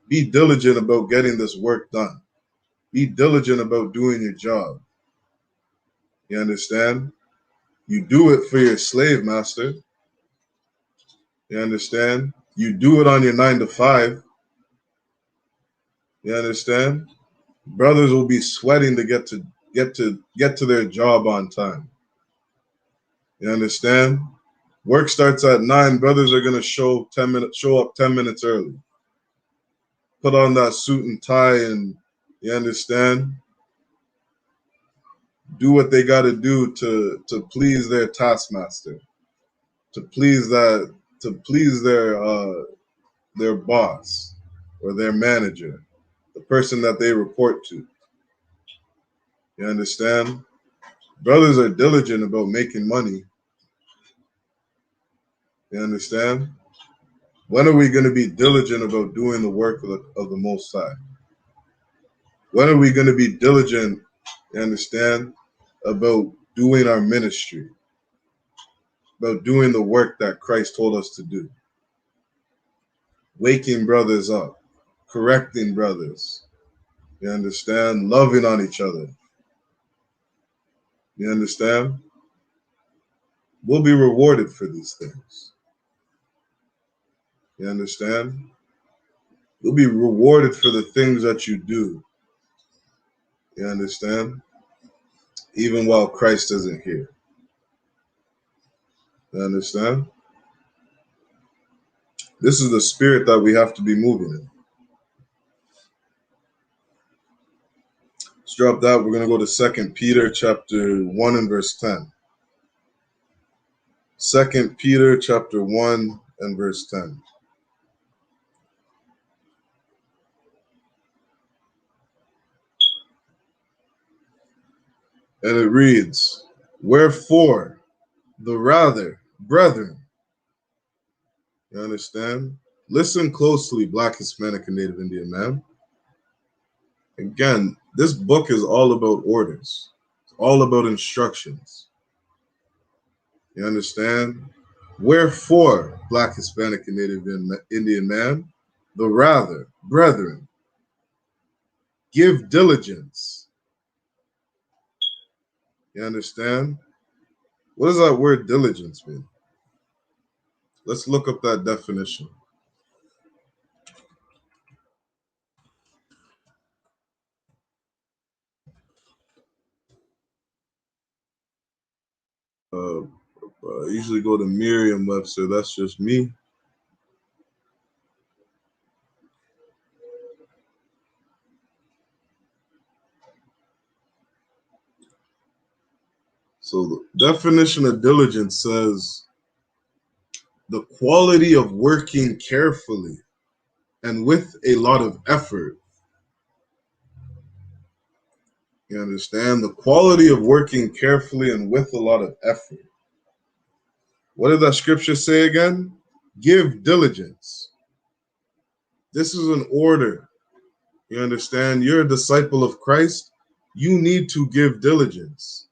C: Be diligent about getting this work done. Be diligent about doing your job. You understand? You do it for your slave master. You understand? You do it on your 9 to 5. You understand? Brothers will be sweating to get to their job on time. You understand? Work starts at 9. Brothers are gonna show up 10 minutes early. Put on that suit and tie, and you understand? Do what they got to do to please their taskmaster, to please their boss or their manager, the person that they report to. You understand? Brothers are diligent about making money. You understand? When are we going to be diligent about doing the work of the Most High? When are we going to be diligent, you understand, about doing our ministry, about doing the work that Christ told us to do? Waking brothers up, correcting brothers, you understand, loving on each other. You understand? We'll be rewarded for these things. You understand? You'll be rewarded for the things that you do. You understand? Even while Christ isn't here. You understand? This is the spirit that we have to be moving in. Let's drop that. We're going to go to 2 Peter chapter 1 and verse 10. 2 Peter chapter 1 and verse 10. And it reads, "Wherefore, the rather, brethren," you understand? Listen closely, Black, Hispanic, and Native Indian man. Again, this book is all about orders. It's all about instructions. You understand? Wherefore, Black, Hispanic, and Native Indian man, the rather, brethren, give diligence. You understand? What does that word diligence mean? Let's look up that definition. I usually go to Merriam-Webster. That's just me. So the definition of diligence says the quality of working carefully and with a lot of effort. You understand? The quality of working carefully and with a lot of effort. What did that scripture say again? Give diligence. This is an order. You understand? You're a disciple of Christ. You need to give diligence.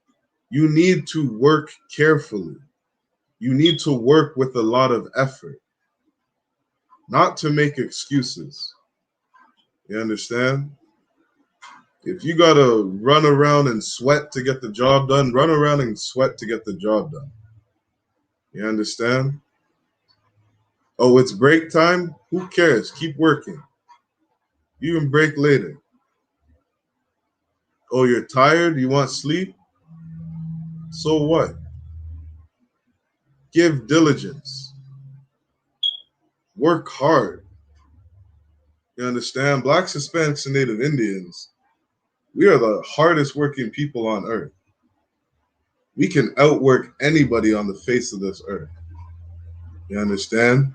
C: You need to work carefully. You need to work with a lot of effort, not to make excuses. You understand? If you got to run around and sweat to get the job done, run around and sweat to get the job done. You understand? Oh, it's break time? Who cares? Keep working. You can break later. Oh, you're tired? You want sleep? So what? Give diligence. Work hard. You understand? Blacks, Hispanics, and Native Indians, we are the hardest working people on earth. We can outwork anybody on the face of this earth. You understand?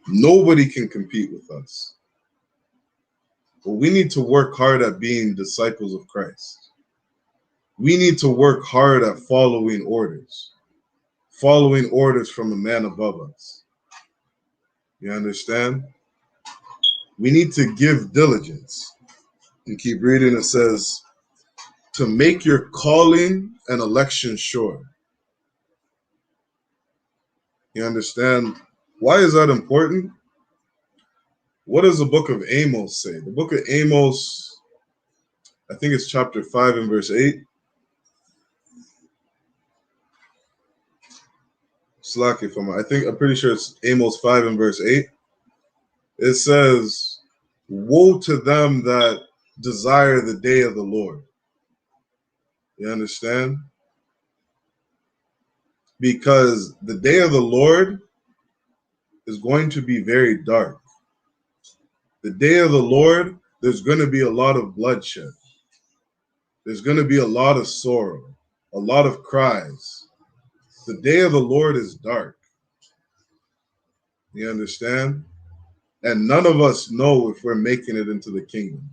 C: Nobody can compete with us. But we need to work hard at being disciples of Christ. We need to work hard at following orders from a man above us. You understand? We need to give diligence. And keep reading. It says, to make your calling and election sure. You understand? Why is that important? What does the book of Amos say? The book of Amos I think it's chapter 5 and verse 8. Slack if I'm pretty sure it's Amos 5 and verse 8. It says, woe to them that desire the day of the Lord. You understand? Because the day of the Lord is going to be very dark. The day of the Lord, there's going to be a lot of bloodshed. There's going to be a lot of sorrow, a lot of cries. The day of the Lord is dark. You understand? And none of us know if we're making it into the kingdom.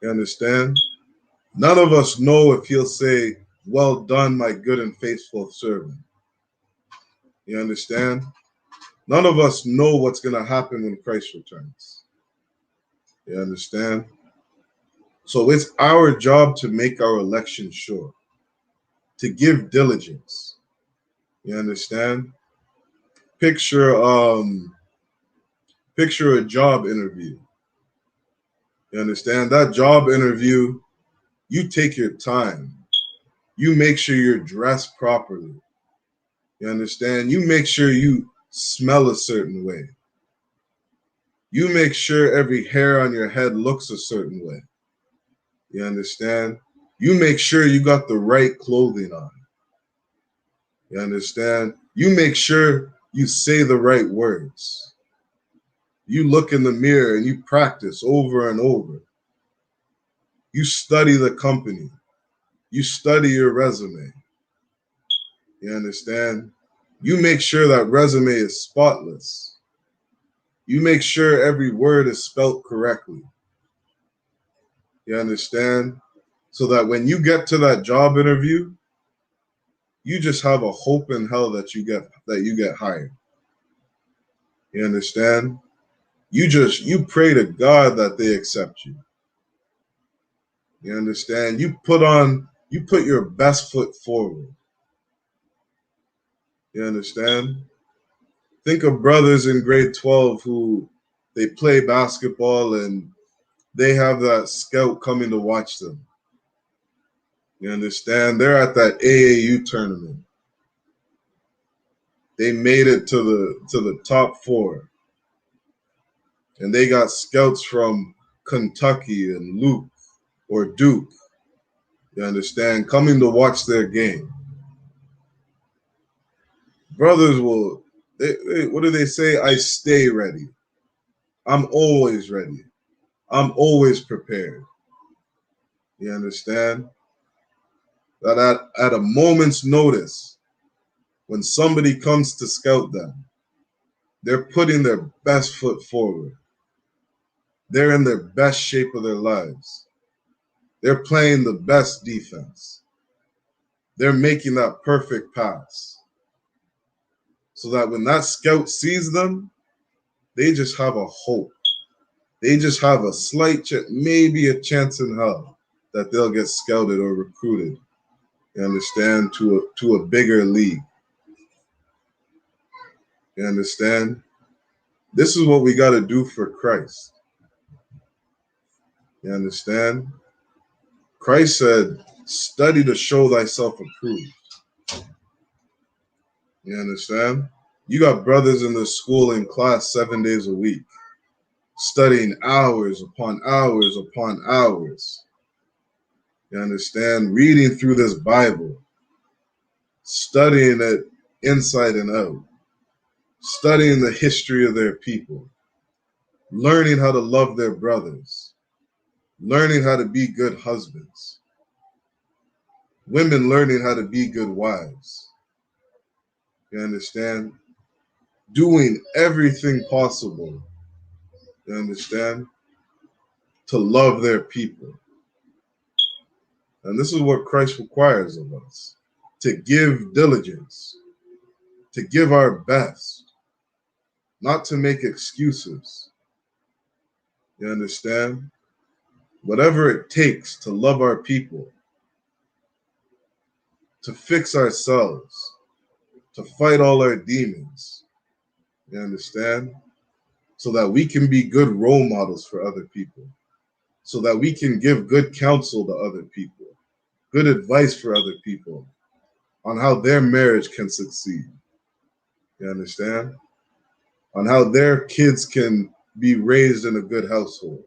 C: You understand? None of us know if he'll say, well done, my good and faithful servant. You understand? None of us know what's going to happen when Christ returns. You understand? So it's our job to make our election sure, to give diligence. You understand? Picture a job interview. You understand? That job interview, you take your time. You make sure you're dressed properly. You understand? You make sure you smell a certain way. You make sure every hair on your head looks a certain way. You understand? You make sure you got the right clothing on. You understand? You make sure you say the right words. You look in the mirror and you practice over and over. You study the company. You study your resume. You understand? You make sure that resume is spotless. You make sure every word is spelt correctly. You understand? So that when you get to that job interview, you just have a hope in hell that you get hired. You understand? You pray to God that they accept you. You understand? You put your best foot forward. You understand? Think of brothers in grade 12 who they play basketball and they have that scout coming to watch them. You understand? They're at that AAU tournament. They made it to the top 4. And they got scouts from Kentucky and Luke or Duke. You understand? Coming to watch their game. Brothers will, what do they say? I stay ready. I'm always ready. I'm always prepared. You understand? That at a moment's notice, when somebody comes to scout them, they're putting their best foot forward. They're in their best shape of their lives. They're playing the best defense. They're making that perfect pass. So that when that scout sees them, they just have a hope. They just have a slight chance, maybe a chance in hell that they'll get scouted or recruited, you understand, to a bigger league. You understand? This is what we got to do for Christ. You understand? Christ said, study to show thyself approved. You understand? You got brothers in the school in class 7 days a week, studying hours upon hours upon hours. You understand? Reading through this Bible, studying it inside and out, studying the history of their people, learning how to love their brothers, learning how to be good husbands, women learning how to be good wives. You understand? Doing everything possible, you understand, to love their people. And this is what Christ requires of us, to give diligence, to give our best, not to make excuses. You understand? Whatever it takes to love our people, to fix ourselves, to fight all our demons. You understand? So that we can be good role models for other people. so that we can give good counsel to other people, good advice for other people on how their marriage can succeed. You understand? On how their kids can be raised in a good household,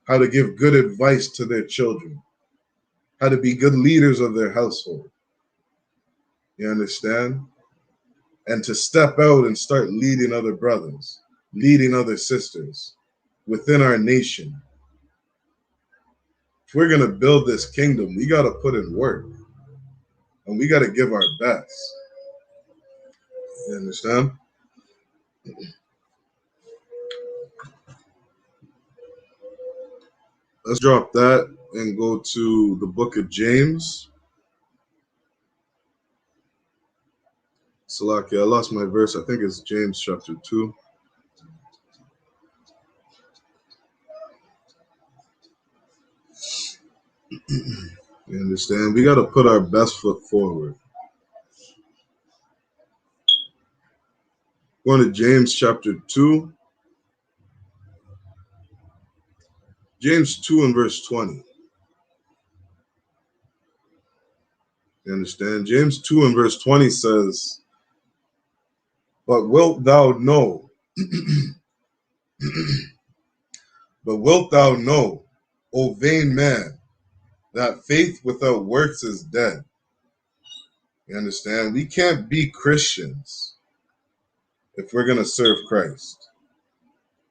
C: how to give good advice to their children, how to be good leaders of their household. You understand? And to step out and start leading other brothers, leading other sisters within our nation. If we're going to build this kingdom, we got to put in work and we got to give our best. You understand? Let's drop that and go to the book of James. Salaki, I lost my verse. I think it's James chapter 2. You understand? We got to put our best foot forward. Going to James chapter 2. James 2 and verse 20. You understand? James 2 and verse 20 says, But wilt thou know, O vain man, that faith without works is dead. You understand? We can't be Christians if we're going to serve Christ.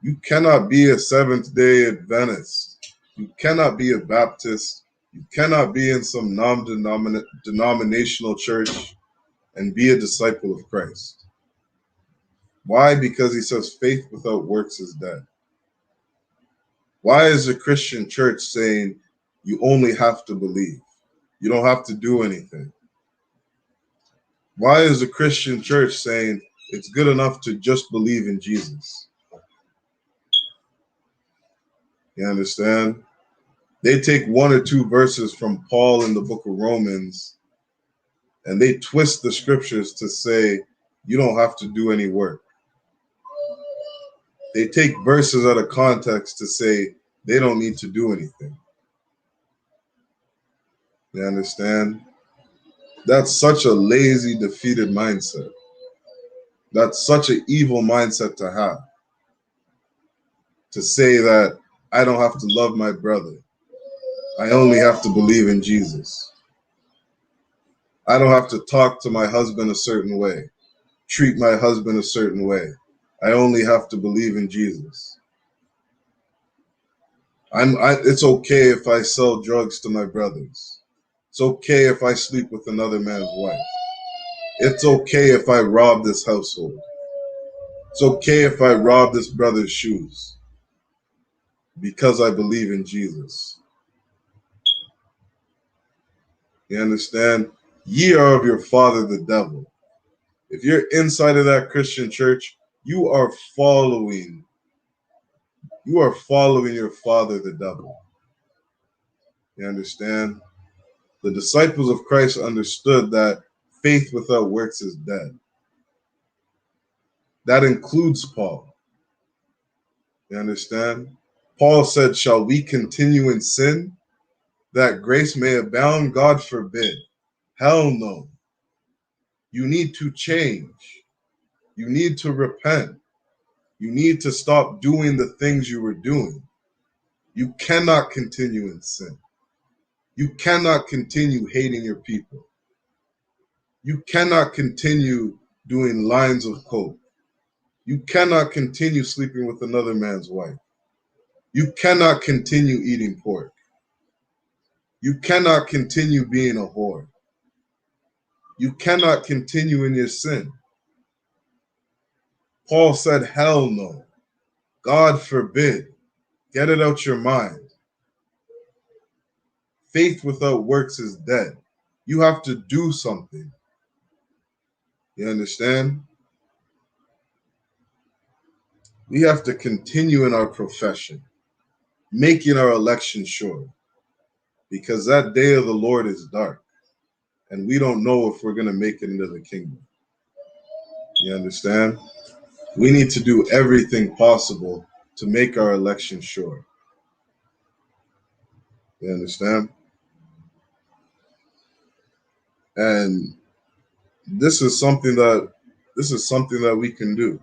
C: You cannot be a Seventh-day Adventist. You cannot be a Baptist. You cannot be in some non-denominational church and be a disciple of Christ. Why? Because he says faith without works is dead. Why is the Christian church saying you only have to believe? You don't have to do anything. Why is the Christian church saying it's good enough to just believe in Jesus? You understand? They take one or two verses from Paul in the book of Romans and they twist the scriptures to say you don't have to do any work. They take verses out of context to say they don't need to do anything. You understand? That's such a lazy, defeated mindset. That's such an evil mindset to have. To say that I don't have to love my brother. I only have to believe in Jesus. I don't have to talk to my husband a certain way, treat my husband a certain way. I only have to believe in Jesus. It's okay if I sell drugs to my brothers. It's okay if I sleep with another man's wife. It's okay if I rob this household. It's okay if I rob this brother's shoes because I believe in Jesus. You understand? Ye are of your father the devil. If you're inside of that Christian church, you are following your father the devil. You understand? The disciples of Christ understood that faith without works is dead. That includes Paul. You understand? Paul said, shall we continue in sin that grace may abound? God forbid. Hell no. You need to change. You need to repent. You need to stop doing the things you were doing. You cannot continue in sin. You cannot continue hating your people. You cannot continue doing lines of coke. You cannot continue sleeping with another man's wife. You cannot continue eating pork. You cannot continue being a whore. You cannot continue in your sin. Paul said, hell no. God forbid. Get it out your mind. Faith without works is dead. You have to do something. You understand? We have to continue in our profession, making our election sure, because that day of the Lord is dark, and we don't know if we're going to make it into the kingdom. You understand? We need to do everything possible to make our election sure. You understand? And this is something that we can do.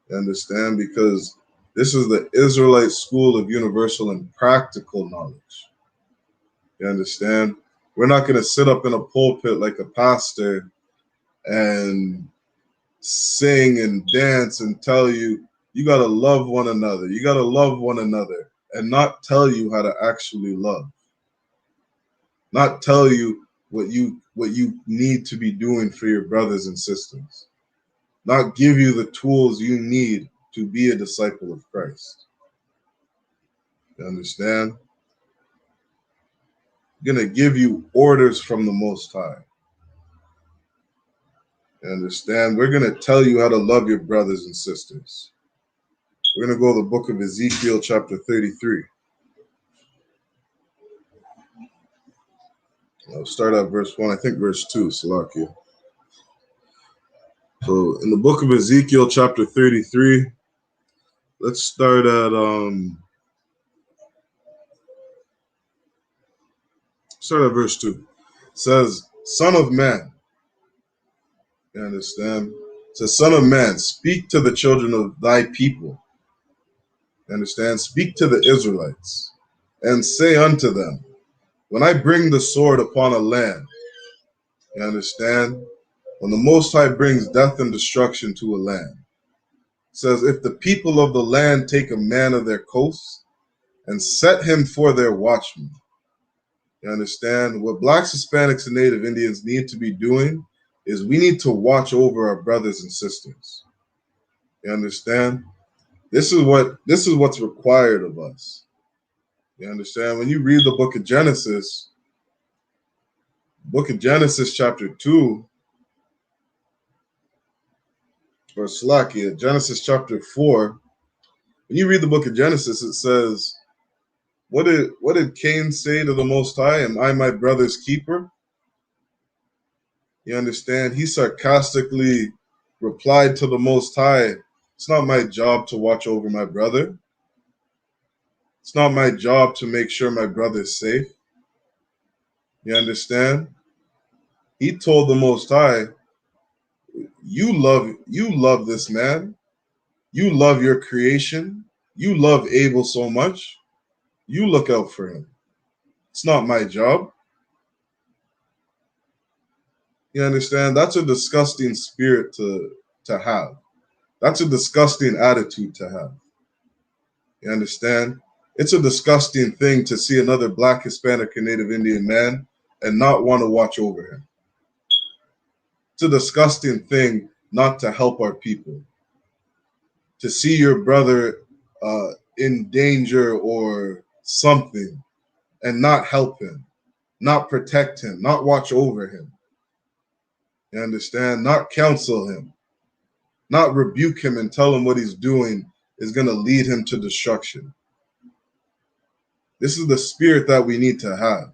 C: You understand? Because this is the Israelite school of universal and practical knowledge. You understand? We're not going to sit up in a pulpit like a pastor and sing and dance and tell you, you got to love one another. You got to love one another, and not tell you how to actually love. Not tell you what you need to be doing for your brothers and sisters. Not give you the tools you need to be a disciple of Christ. You understand? I'm going to give you orders from the Most High. You understand? We're going to tell you how to love your brothers and sisters. We're going to go to the book of Ezekiel chapter 33. I'll start at verse 1, I think verse 2, Salakia. So in the book of Ezekiel chapter 33, let's start at verse 2. It says, Son of man, you understand? It says, Son of man, speak to the children of thy people. You understand? Speak to the Israelites, and say unto them, when I bring the sword upon a land, you understand? When the Most High brings death and destruction to a land, it says, if the people of the land take a man of their coasts and set him for their watchman. You understand? What Blacks, Hispanics, and Native Indians need to be doing is we need to watch over our brothers and sisters. You understand? This is what's required of us. You understand? When you read the book of Genesis chapter 2, or Slakia, Genesis chapter 4, when you read the book of Genesis, it says, what did Cain say to the Most High? Am I my brother's keeper? You understand? He sarcastically replied to the Most High, it's not my job to watch over my brother. It's not my job to make sure my brother's safe. You understand? He told the Most High, you love this man. You love your creation. You love Abel so much. You look out for him. It's not my job. You understand? That's a disgusting spirit to have. That's a disgusting attitude to have. You understand? It's a disgusting thing to see another Black, Hispanic, and Native Indian man and not want to watch over him. It's a disgusting thing not to help our people. To see your brother in danger or something and not help him, not protect him, not watch over him. You understand? Not counsel him, not rebuke him and tell him what he's doing is going to lead him to destruction. This is the spirit that we need to have.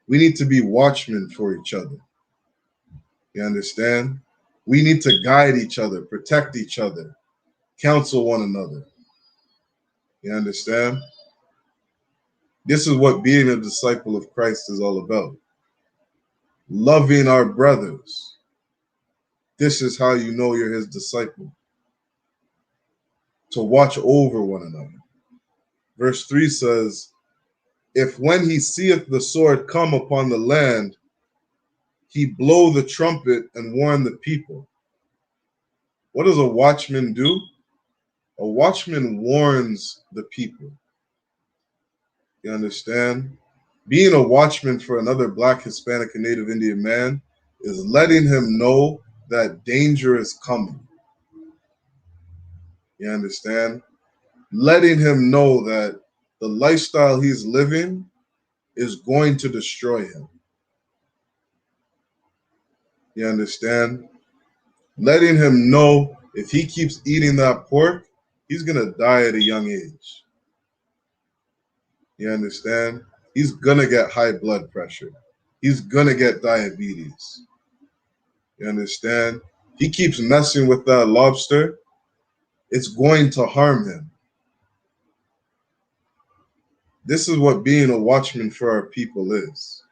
C: We need to be watchmen for each other. You understand? We need to guide each other, protect each other, counsel one another. You understand? This is what being a disciple of Christ is all about. Loving our brothers. This is how you know you're his disciple. To watch over one another. Verse 3 says, if when he seeth the sword come upon the land, he blow the trumpet and warn the people. What does a watchman do? A watchman warns the people. You understand? Being a watchman for another Black, Hispanic, and Native Indian man is letting him know that danger is coming. You understand? Letting him know that the lifestyle he's living is going to destroy him. You understand? Letting him know if he keeps eating that pork, he's going to die at a young age. You understand? He's going to get high blood pressure. He's going to get diabetes. You understand? He keeps messing with that lobster, it's going to harm him. This is what being a watchman for our people is.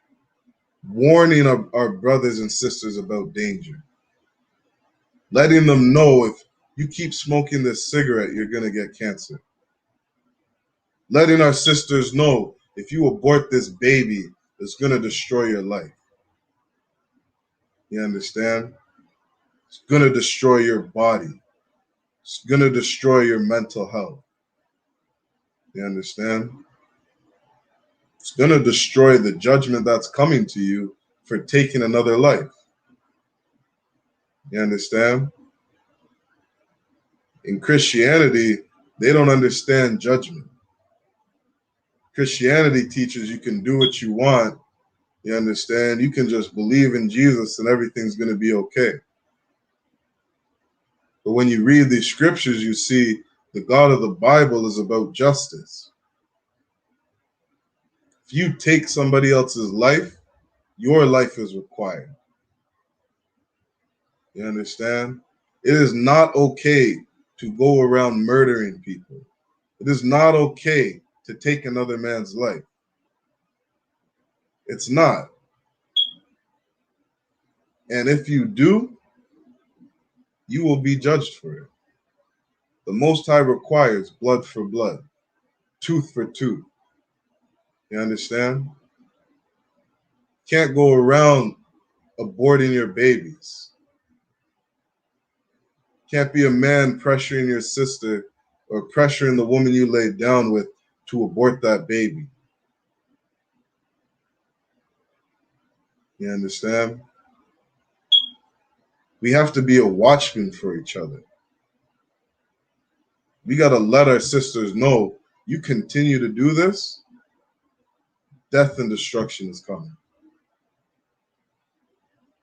C: Warning our brothers and sisters about danger. Letting them know if you keep smoking this cigarette, you're going to get cancer. Letting our sisters know if you abort this baby, it's going to destroy your life. You understand? It's going to destroy your body. It's going to destroy your mental health. You understand? It's going to destroy the judgment that's coming to you for taking another life. You understand? In Christianity, they don't understand judgment. Christianity teaches you can do what you want. You understand? You can just believe in Jesus and everything's going to be okay. But when you read these scriptures, you see the God of the Bible is about justice. If you take somebody else's life, your life is required. You understand? It is not okay to go around murdering people. It is not okay to take another man's life. It's not. And if you do, you will be judged for it. The Most High requires blood for blood, tooth for tooth. You understand? Can't go around aborting your babies. Can't be a man pressuring your sister or pressuring the woman you laid down with to abort that baby. You understand? We have to be a watchman for each other. We got to let our sisters know, you continue to do this, death and destruction is coming.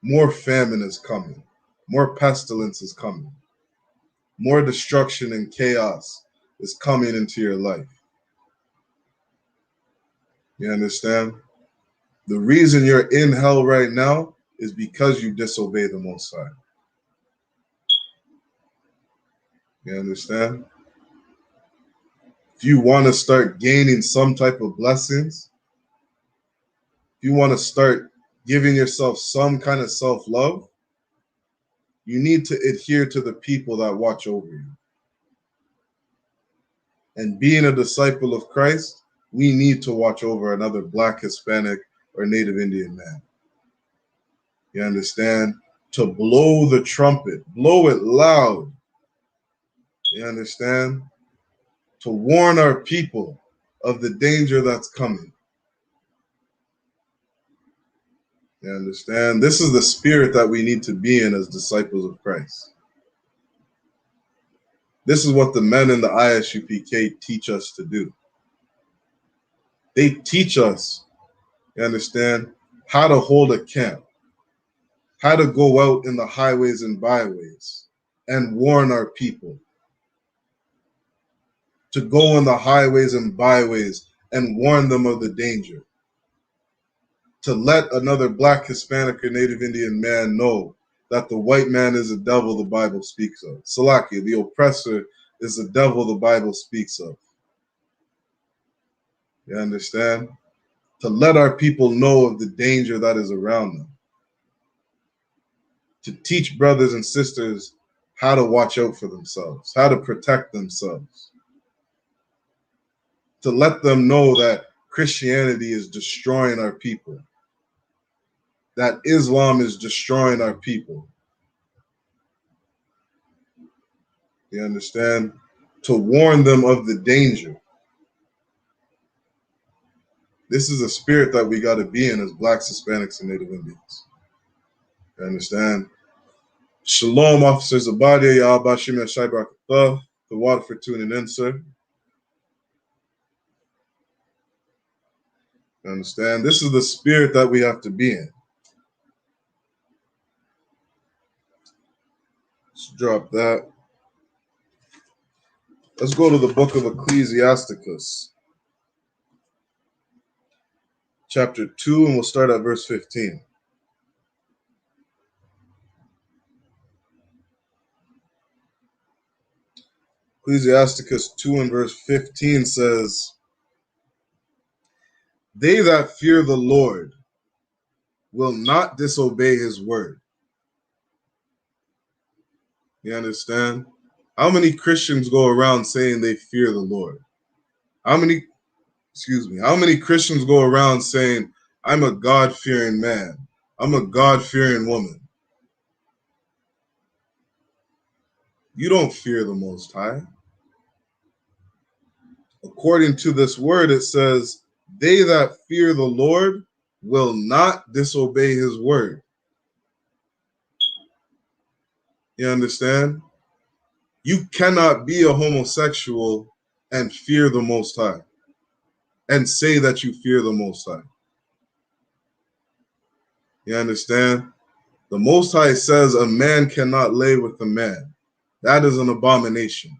C: More famine is coming. More pestilence is coming. More destruction and chaos is coming into your life. You understand? The reason you're in hell right now is because you disobey the Most High. You understand? If you want to start gaining some type of blessings, if you want to start giving yourself some kind of self-love, you need to adhere to the people that watch over you. And being a disciple of Christ, we need to watch over another Black, Hispanic, or Native Indian man. You understand? To blow the trumpet, blow it loud. You understand? To warn our people of the danger that's coming. You understand? This is the spirit that we need to be in as disciples of Christ. This is what the men in the I.S.U.P.K teach us to do. They teach us, you understand, how to hold a camp, how to go out in the highways and byways and warn our people. To go in the highways and byways and warn them of the danger. To let another Black, Hispanic, or Native Indian man know that the white man is the devil the Bible speaks of. Salaki, the oppressor, is the devil the Bible speaks of. You understand? To let our people know of the danger that is around them. To teach brothers and sisters how to watch out for themselves, how to protect themselves. To let them know that Christianity is destroying our people. That Islam is destroying our people. You understand? To warn them of the danger. This is a spirit that we got to be in as Blacks, Hispanics, and Native Indians. You understand? Shalom, Officer Zabadia, Yahbashim Yashai Barakatah. The water for tuning in, sir. You understand? This is the spirit that we have to be in. Let's drop that. Let's go to the book of Ecclesiasticus, chapter 2, and we'll start at verse 15. Ecclesiasticus 2 and verse 15 says, They that fear the Lord will not disobey his word. You understand? How many Christians go around saying they fear the Lord? How many Christians go around saying, I'm a God-fearing man, I'm a God-fearing woman? You don't fear the Most High. According to this word, it says, they that fear the Lord will not disobey his word. You understand? You cannot be a homosexual and fear the Most High and say that you fear the Most High. You understand? The Most High says a man cannot lay with a man. That is an abomination.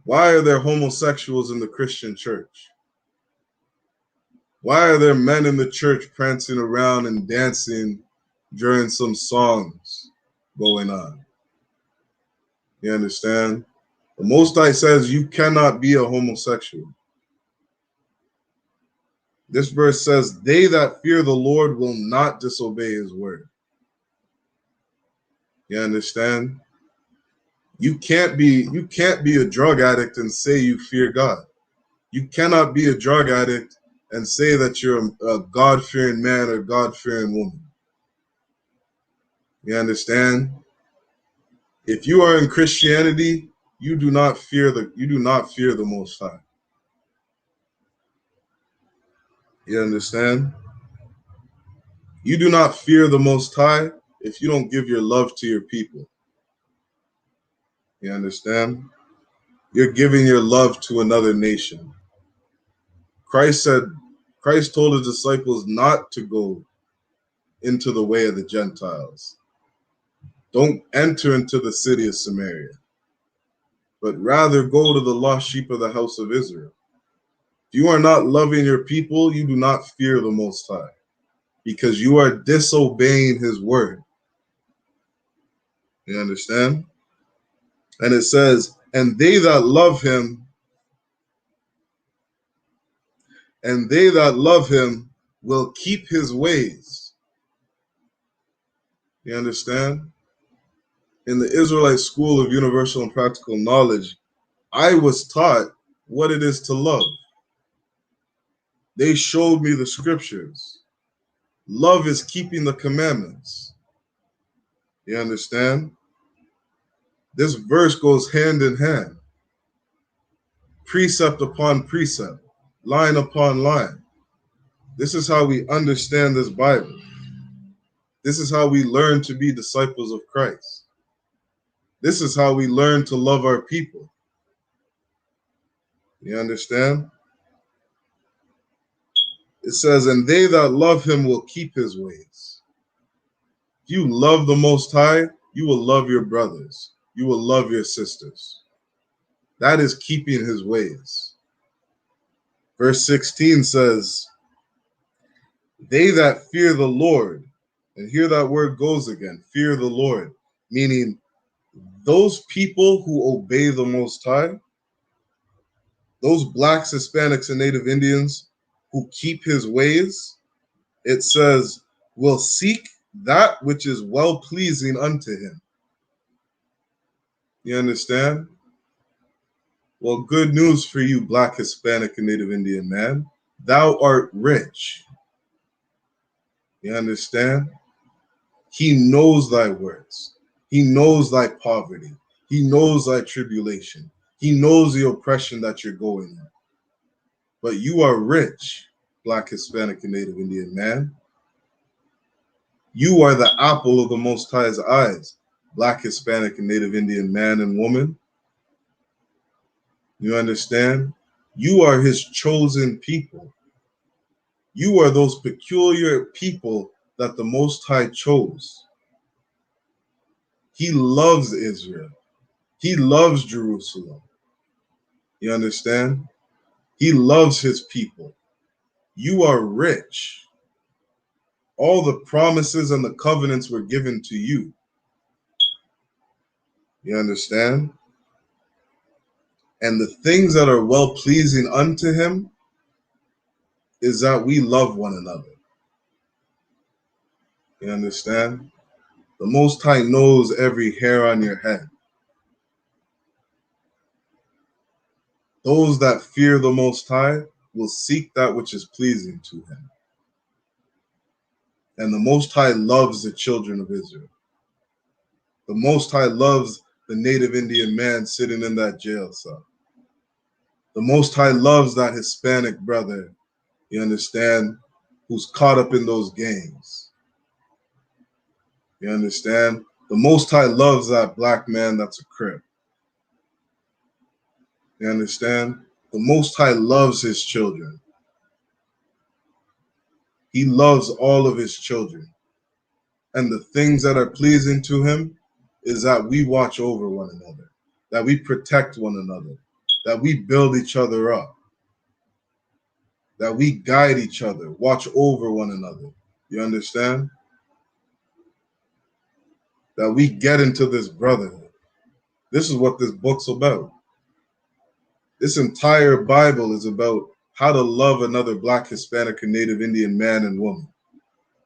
C: Why are there homosexuals in the Christian church? Why are there men in the church prancing around and dancing during some songs going on? You understand? The Most High says you cannot be a homosexual. This verse says, they that fear the Lord will not disobey his word. You understand? You can't be a drug addict and say you fear God. You cannot be a drug addict and say that you're a God-fearing man or God-fearing woman. You understand? If you are in Christianity, you do not fear the Most High. You understand? You do not fear the Most High if you don't give your love to your people. You understand? You're giving your love to another nation. Christ told his disciples not to go into the way of the Gentiles. Don't enter into the city of Samaria, but rather go to the lost sheep of the house of Israel. If you are not loving your people, you do not fear the Most High, because you are disobeying his word. You understand? And it says, and they that love him will keep his ways. You understand? In the Israelite School of Universal and Practical Knowledge, I was taught what it is to love. They showed me the scriptures. Love is keeping the commandments. You understand? This verse goes hand in hand, precept upon precept, line upon line. This is how we understand this Bible. This is how we learn to be disciples of Christ. This is how we learn to love our people. You understand? It says, and they that love him will keep his ways. If you love the Most High, you will love your brothers. You will love your sisters. That is keeping his ways. Verse 16 says, they that fear the Lord, and here that word goes again, fear the Lord, meaning those people who obey the Most High, those blacks, Hispanics, and Native Indians who keep his ways, it says, will seek that which is well-pleasing unto him. You understand? Well, good news for you, black, Hispanic, and Native Indian man. Thou art rich. You understand? He knows thy words. He knows thy poverty. He knows thy tribulation. He knows the oppression that you're going in. But you are rich, black, Hispanic, and Native Indian man. You are the apple of the Most High's eyes, black, Hispanic, and Native Indian man and woman. You understand? You are his chosen people. You are those peculiar people that the Most High chose. He loves Israel. He loves Jerusalem. You understand? He loves his people. You are rich. All the promises and the covenants were given to you. You understand? And the things that are well-pleasing unto him, is that we love one another. You understand? The Most High knows every hair on your head. Those that fear the Most High will seek that which is pleasing to him. And the Most High loves the children of Israel. The Most High loves the Native Indian man sitting in that jail cell. The Most High loves that Hispanic brother, you understand, who's caught up in those gangs. You understand? The Most High loves that black man that's a Crip. You understand? The Most High loves his children. He loves all of his children. And the things that are pleasing to him is that we watch over one another, that we protect one another, that we build each other up, that we guide each other, watch over one another. You understand? That we get into this brotherhood. This is what this book's about. This entire Bible is about how to love another Black, Hispanic, and Native Indian man and woman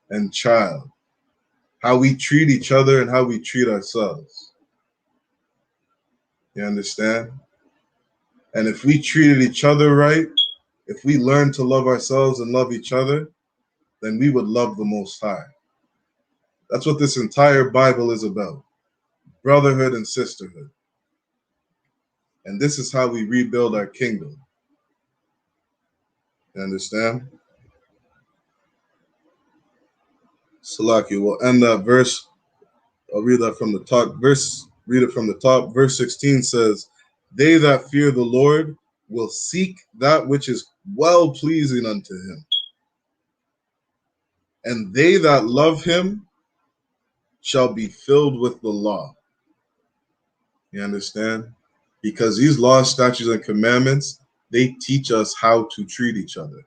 C: and child. How we treat each other and how we treat ourselves. You understand? And if we treated each other right, if we learned to love ourselves and love each other, then we would love the Most High. That's what this entire Bible is about. Brotherhood and sisterhood. And this is how we rebuild our kingdom. You understand? Salaki, we'll end that verse. I'll read that from the top. Read it from the top. Verse 16 says, "They that fear the Lord will seek that which is well pleasing unto him. And they that love him shall be filled with the law." You understand? Because these laws, statutes, and commandments, they teach us how to treat each other.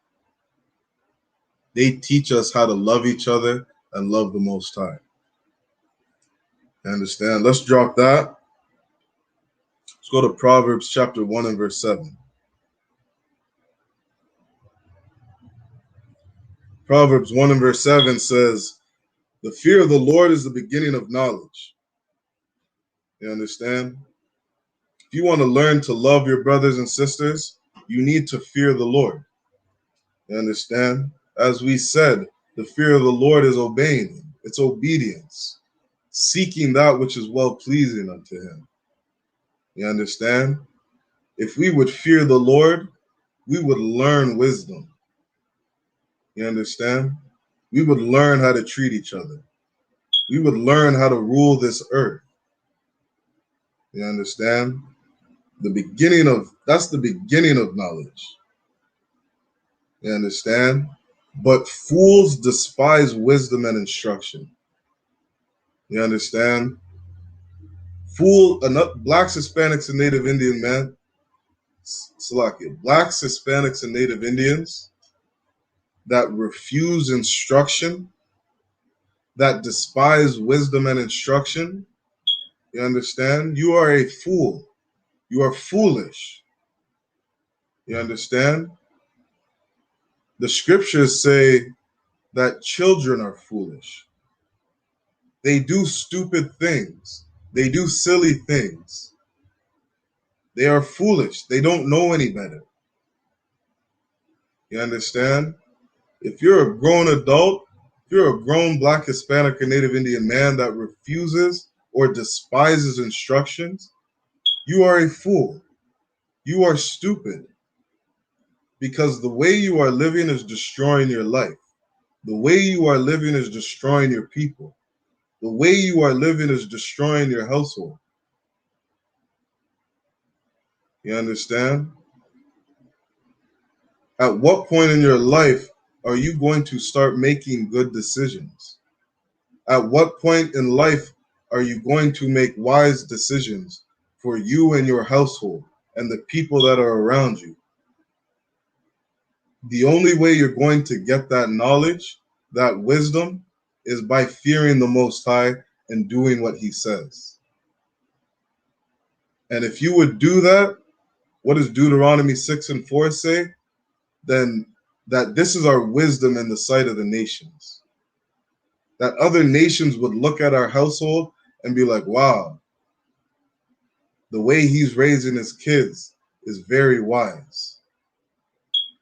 C: They teach us how to love each other and love the Most High. You understand? Let's drop that. Let's go to Proverbs chapter 1 and verse 7. Proverbs 1 and verse 7 says, "The fear of the Lord is the beginning of knowledge." You understand? If you want to learn to love your brothers and sisters, you need to fear the Lord. You understand? As we said, the fear of the Lord is obeying him. It's obedience. Seeking that which is well-pleasing unto him. You understand? If we would fear the Lord, we would learn wisdom. You understand? We would learn how to treat each other. We would learn how to rule this earth. You understand? That's the beginning of knowledge. You understand? But fools despise wisdom and instruction. You understand? Blacks, Hispanics, and Native Indian man, Salakia, Blacks, Hispanics, and Native Indians that refuse instruction, that despise wisdom and instruction, you understand? You are a fool. You are foolish. You understand? The scriptures say that children are foolish. They do stupid things. They do silly things. They are foolish. They don't know any better. You understand? If you're a grown adult, if you're a grown Black, Hispanic, or Native Indian man that refuses or despises instructions, you are a fool. You are stupid. Because the way you are living is destroying your life. The way you are living is destroying your people. The way you are living is destroying your household. You understand? At what point in your life are you going to start making good decisions? At what point in life are you going to make wise decisions for you and your household and the people that are around you? The only way you're going to get that knowledge, that wisdom, is by fearing the Most High and doing what he says. And if you would do that, what does Deuteronomy 6 and 4 say? Then that this is our wisdom in the sight of the nations. That other nations would look at our household and be like, wow, the way he's raising his kids is very wise.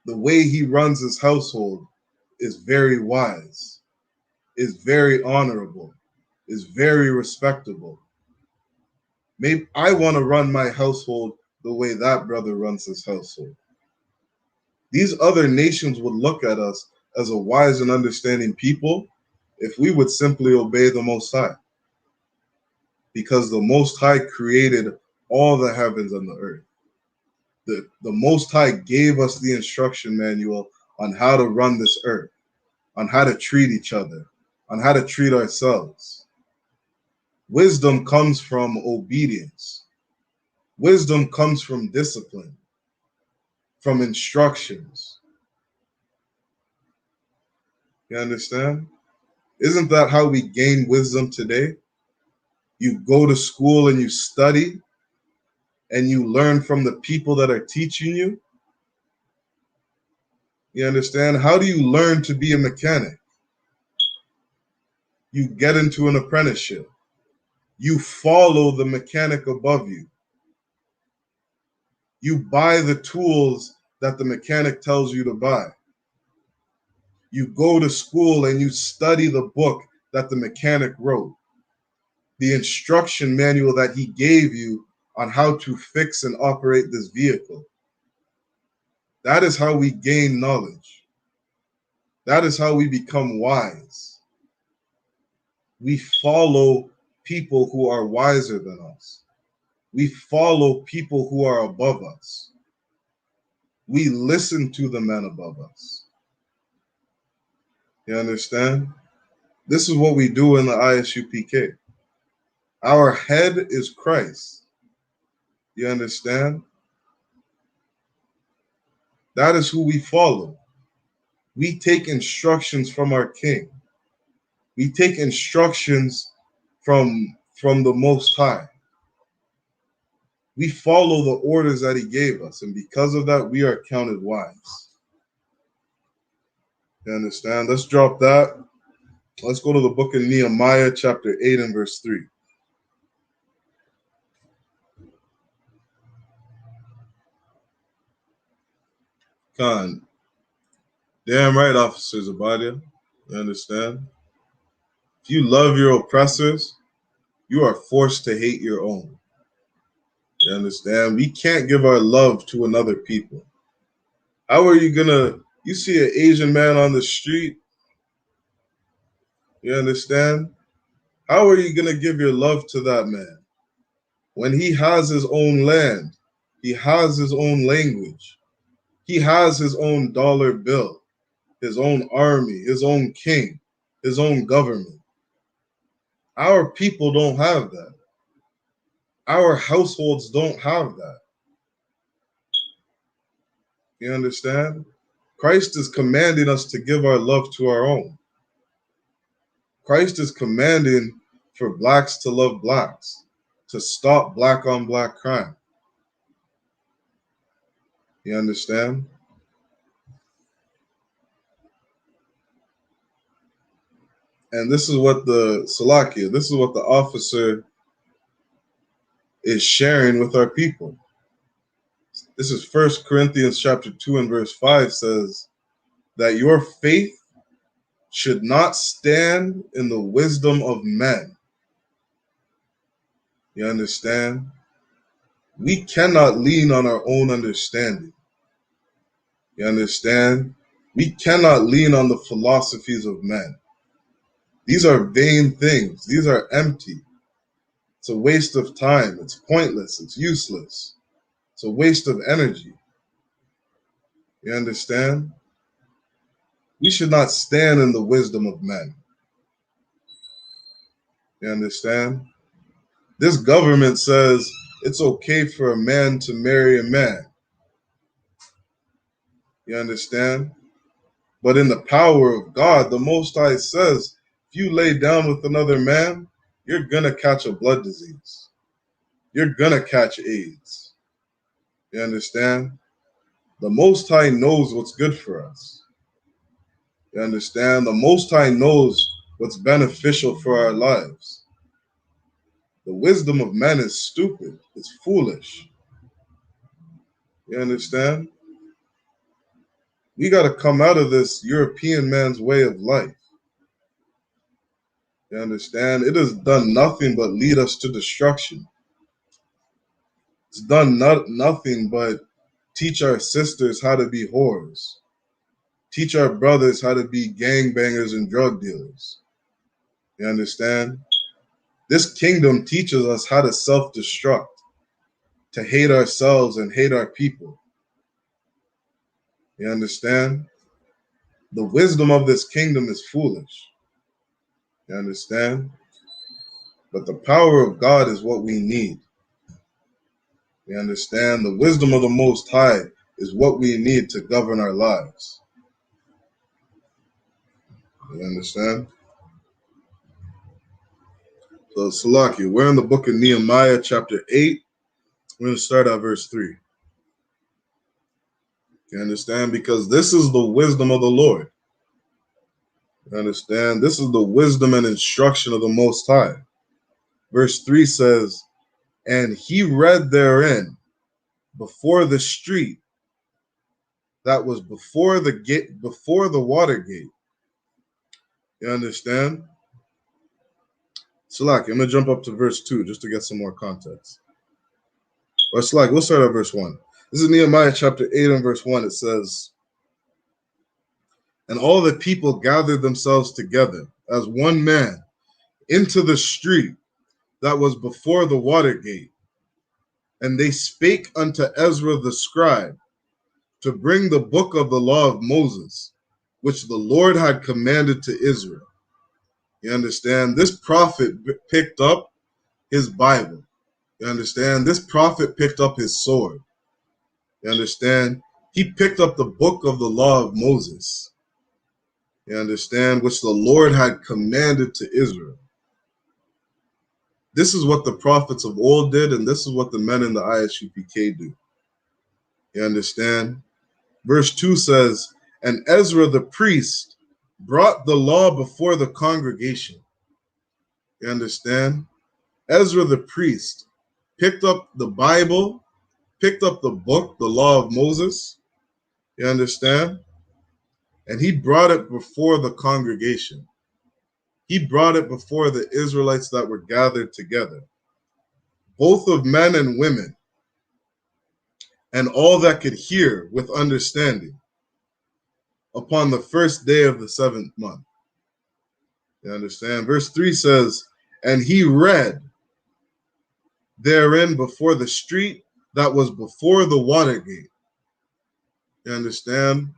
C: The way he runs his household is very wise, is very honorable, is very respectable. Maybe I want to run my household the way that brother runs his household. These other nations would look at us as a wise and understanding people if we would simply obey the Most High. Because the Most High created all the heavens and the earth. The Most High gave us the instruction manual on how to run this earth, on how to treat each other, on how to treat ourselves. Wisdom comes from obedience. Wisdom comes from discipline, from instructions. You understand? Isn't that how we gain wisdom today? You go to school and you study and you learn from the people that are teaching you. You understand? How do you learn to be a mechanic? You get into an apprenticeship. You follow the mechanic above you. You buy the tools that the mechanic tells you to buy. You go to school and you study the book that the mechanic wrote, the instruction manual that he gave you on how to fix and operate this vehicle. That is how we gain knowledge. That is how we become wise. We follow people who are wiser than us. We follow people who are above us. We listen to the men above us. You understand? This is what we do in the I.S.U.P.K. Our head is Christ. You understand? That is who we follow. We take instructions from our King. We take instructions from the Most High. We follow the orders that he gave us, and because of that, we are counted wise. You understand? Let's drop that. Let's go to the book of Nehemiah, chapter 8 and verse 3. Khan. Damn right, Officer Zabadia. You understand? If you love your oppressors, you are forced to hate your own. You understand? We can't give our love to another people. How are you gonna, you see an Asian man on the street, you understand? How are you gonna give your love to that man when he has his own land, he has his own language, he has his own dollar bill, his own army, his own king, his own government? Our people don't have that. Our households don't have that. You understand? Christ is commanding us to give our love to our own. Christ is commanding for blacks to love blacks, to stop black on black crime. You understand? And this is what the Salakia, this is what the officer is sharing with our people. This is 1 Corinthians chapter 2 and verse 5 says that your faith should not stand in the wisdom of men. You understand? We cannot lean on our own understanding. You understand? We cannot lean on the philosophies of men. These are vain things. These are empty. It's a waste of time. It's pointless. It's useless. It's a waste of energy. You understand? We should not stand in the wisdom of men. You understand? This government says it's okay for a man to marry a man. You understand? But in the power of God, the Most High says, if you lay down with another man, you're going to catch a blood disease. You're going to catch AIDS. You understand? The Most High knows what's good for us. You understand? The Most High knows what's beneficial for our lives. The wisdom of men is stupid. It's foolish. You understand? We got to come out of this European man's way of life. You understand? It has done nothing but lead us to destruction. It's done nothing but teach our sisters how to be whores. Teach our brothers how to be gangbangers and drug dealers. You understand? This kingdom teaches us how to self-destruct, to hate ourselves and hate our people. You understand? The wisdom of this kingdom is foolish. You understand? But the power of God is what we need. You understand? The wisdom of the Most High is what we need to govern our lives. You understand? So, Salaki, we're in the book of Nehemiah, chapter 8. We're going to start at verse 3. You understand? Because this is the wisdom of the Lord. You understand? This is the wisdom and instruction of the Most High. Verse 3 says, and he read therein before the street that was before the gate, before the water gate. You understand? Salaki, I'm going to jump up to verse 2 just to get some more context. Or Salaki, we'll start at verse 1. This is Nehemiah chapter 8 and verse 1. It says, and all the people gathered themselves together as one man into the street that was before the water gate. And they spake unto Ezra the scribe to bring the book of the law of Moses, which the Lord had commanded to Israel. You understand? This prophet picked up his Bible. You understand? This prophet picked up his sword. You understand? He picked up the book of the law of Moses. You understand? Which the Lord had commanded to Israel. This is what the prophets of old did, and this is what the men in the I.S.U.P.K do. You understand? Verse 2 says, and Ezra the priest brought the law before the congregation. You understand? Ezra the priest picked up the Bible, picked up the book, the law of Moses. You understand? And he brought it before the congregation. He brought it before the Israelites that were gathered together, both of men and women, and all that could hear with understanding, upon the first day of the 7th month. You understand? Verse 3 says, and he read therein before the street that was before the water gate. You understand?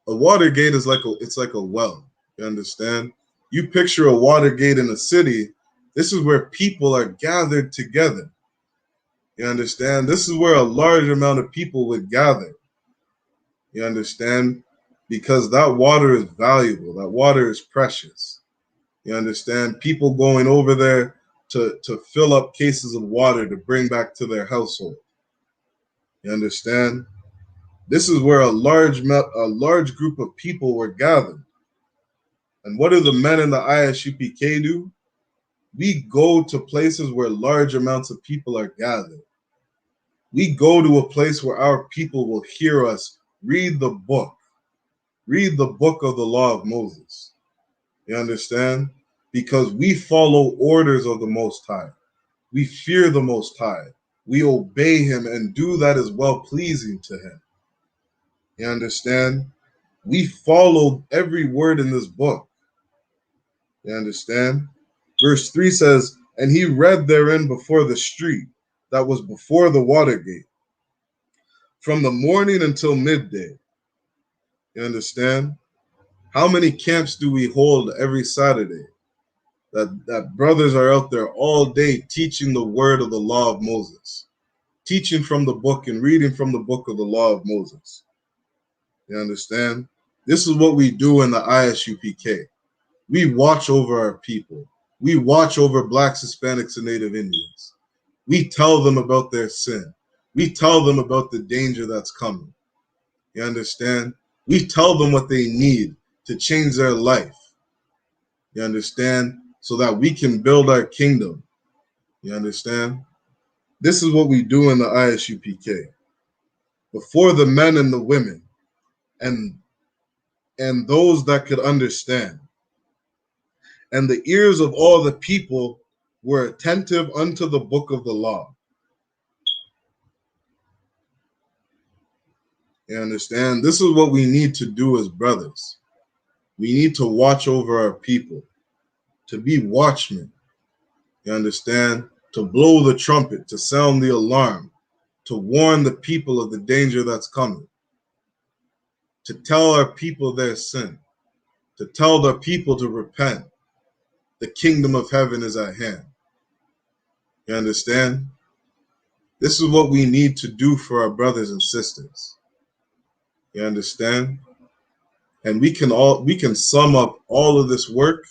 C: A water gate is it's like a well. You understand? You picture a water gate in a city. This is where people are gathered together. You understand? This is where a large amount of people would gather. You understand? Because that water is valuable. That water is precious. You understand? People going over there to fill up cases of water to bring back to their household. You understand? This is where a large group of people were gathered. And what do the men in the I.S.U.P.K do? We go to places where large amounts of people are gathered. We go to a place where our people will hear us read the book of the law of Moses. You understand? Because we follow orders of the Most High. We fear the Most High. We obey him and do that as well pleasing to him. You understand? We followed every word in this book. You understand? Verse 3 says, and he read therein before the street that was before the water gate, from the morning until midday. You understand? How many camps do we hold every Saturday? That brothers are out there all day teaching the word of the law of Moses, teaching from the book and reading from the book of the law of Moses. You understand? This is what we do in the I.S.U.P.K. We watch over our people. We watch over Blacks, Hispanics, and Native Indians. We tell them about their sin. We tell them about the danger that's coming. You understand? We tell them what they need to change their life. You understand? So that we can build our kingdom. You understand? This is what we do in the I.S.U.P.K. Before the men and the women and those that could understand. And the ears of all the people were attentive unto the book of the law. You understand? This is what we need to do as brothers. We need to watch over our people, to be watchmen. You understand? To blow the trumpet, to sound the alarm, to warn the people of the danger that's coming, to tell our people their sin, to tell the people to repent. The kingdom of heaven is at hand. You understand? This is what we need to do for our brothers and sisters. You understand? And we can sum up all of this work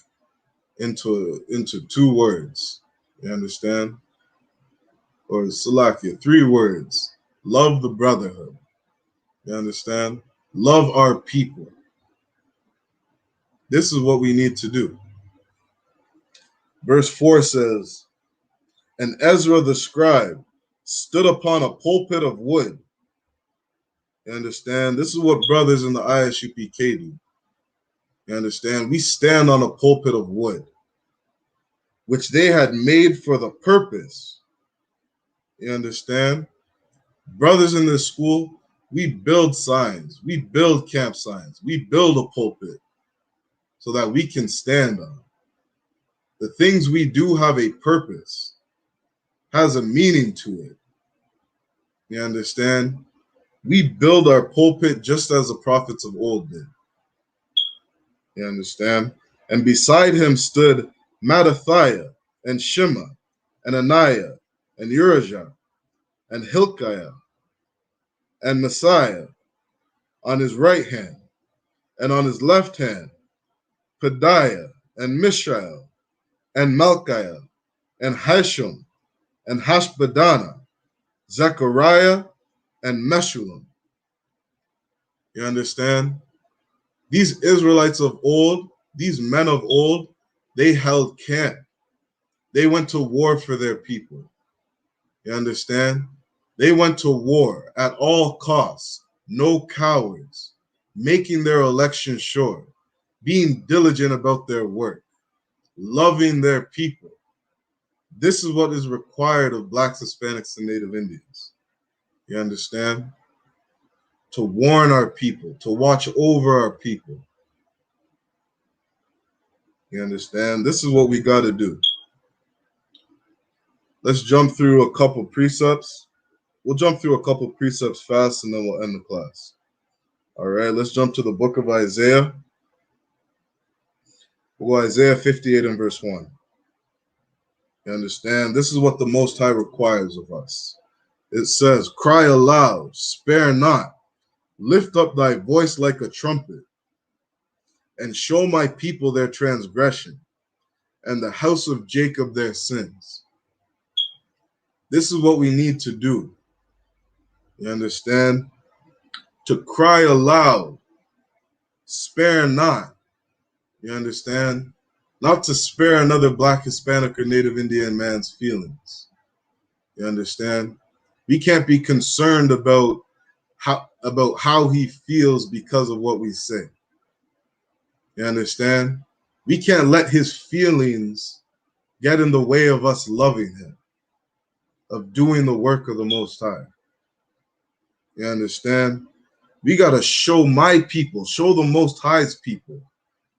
C: into 2 words. You understand? Or Salakia, 3 words. Love the brotherhood. You understand? Love our people. This is what we need to do. Verse 4 says, and Ezra the scribe stood upon a pulpit of wood. You understand? This is what brothers in the I.S.U.P.K. do. You understand? We stand on a pulpit of wood, which they had made for the purpose. You understand? Brothers in this school, we build signs. We build camp signs. We build a pulpit so that we can stand on. The things we do have a purpose, has a meaning to it. You understand? We build our pulpit just as the prophets of old did. You understand? And beside him stood Mattathiah and Shema and Ananiah and Urijah and Hilkiah and Messiah on his right hand, and on his left hand Pedaiah and Mishael and Malchiah and Hashum and Hashbadana, Zechariah and Meshullam. You understand? These Israelites of old, these men of old, they held camp. They went to war for their people. You understand? They went to war at all costs, no cowards, making their election sure, being diligent about their work, loving their people. This is what is required of Blacks, Hispanics, and Native Indians. You understand? To warn our people, to watch over our people. You understand? This is what we got to do. Let's jump through a couple precepts. We'll jump through a couple precepts fast, and then we'll end the class. All right, let's jump to the book of Isaiah. We'll go Isaiah 58 and verse 1. You understand? This is what the Most High requires of us. It says, cry aloud, spare not, lift up thy voice like a trumpet, and show my people their transgression, and the house of Jacob their sins. This is what we need to do. You understand? To cry aloud, spare not. You understand? Not to spare another Black, Hispanic, or Native Indian man's feelings. You understand? We can't be concerned about how he feels because of what we say. You understand? We can't let his feelings get in the way of us loving him, of doing the work of the Most High. You understand? We got to show my people, show the Most High's people,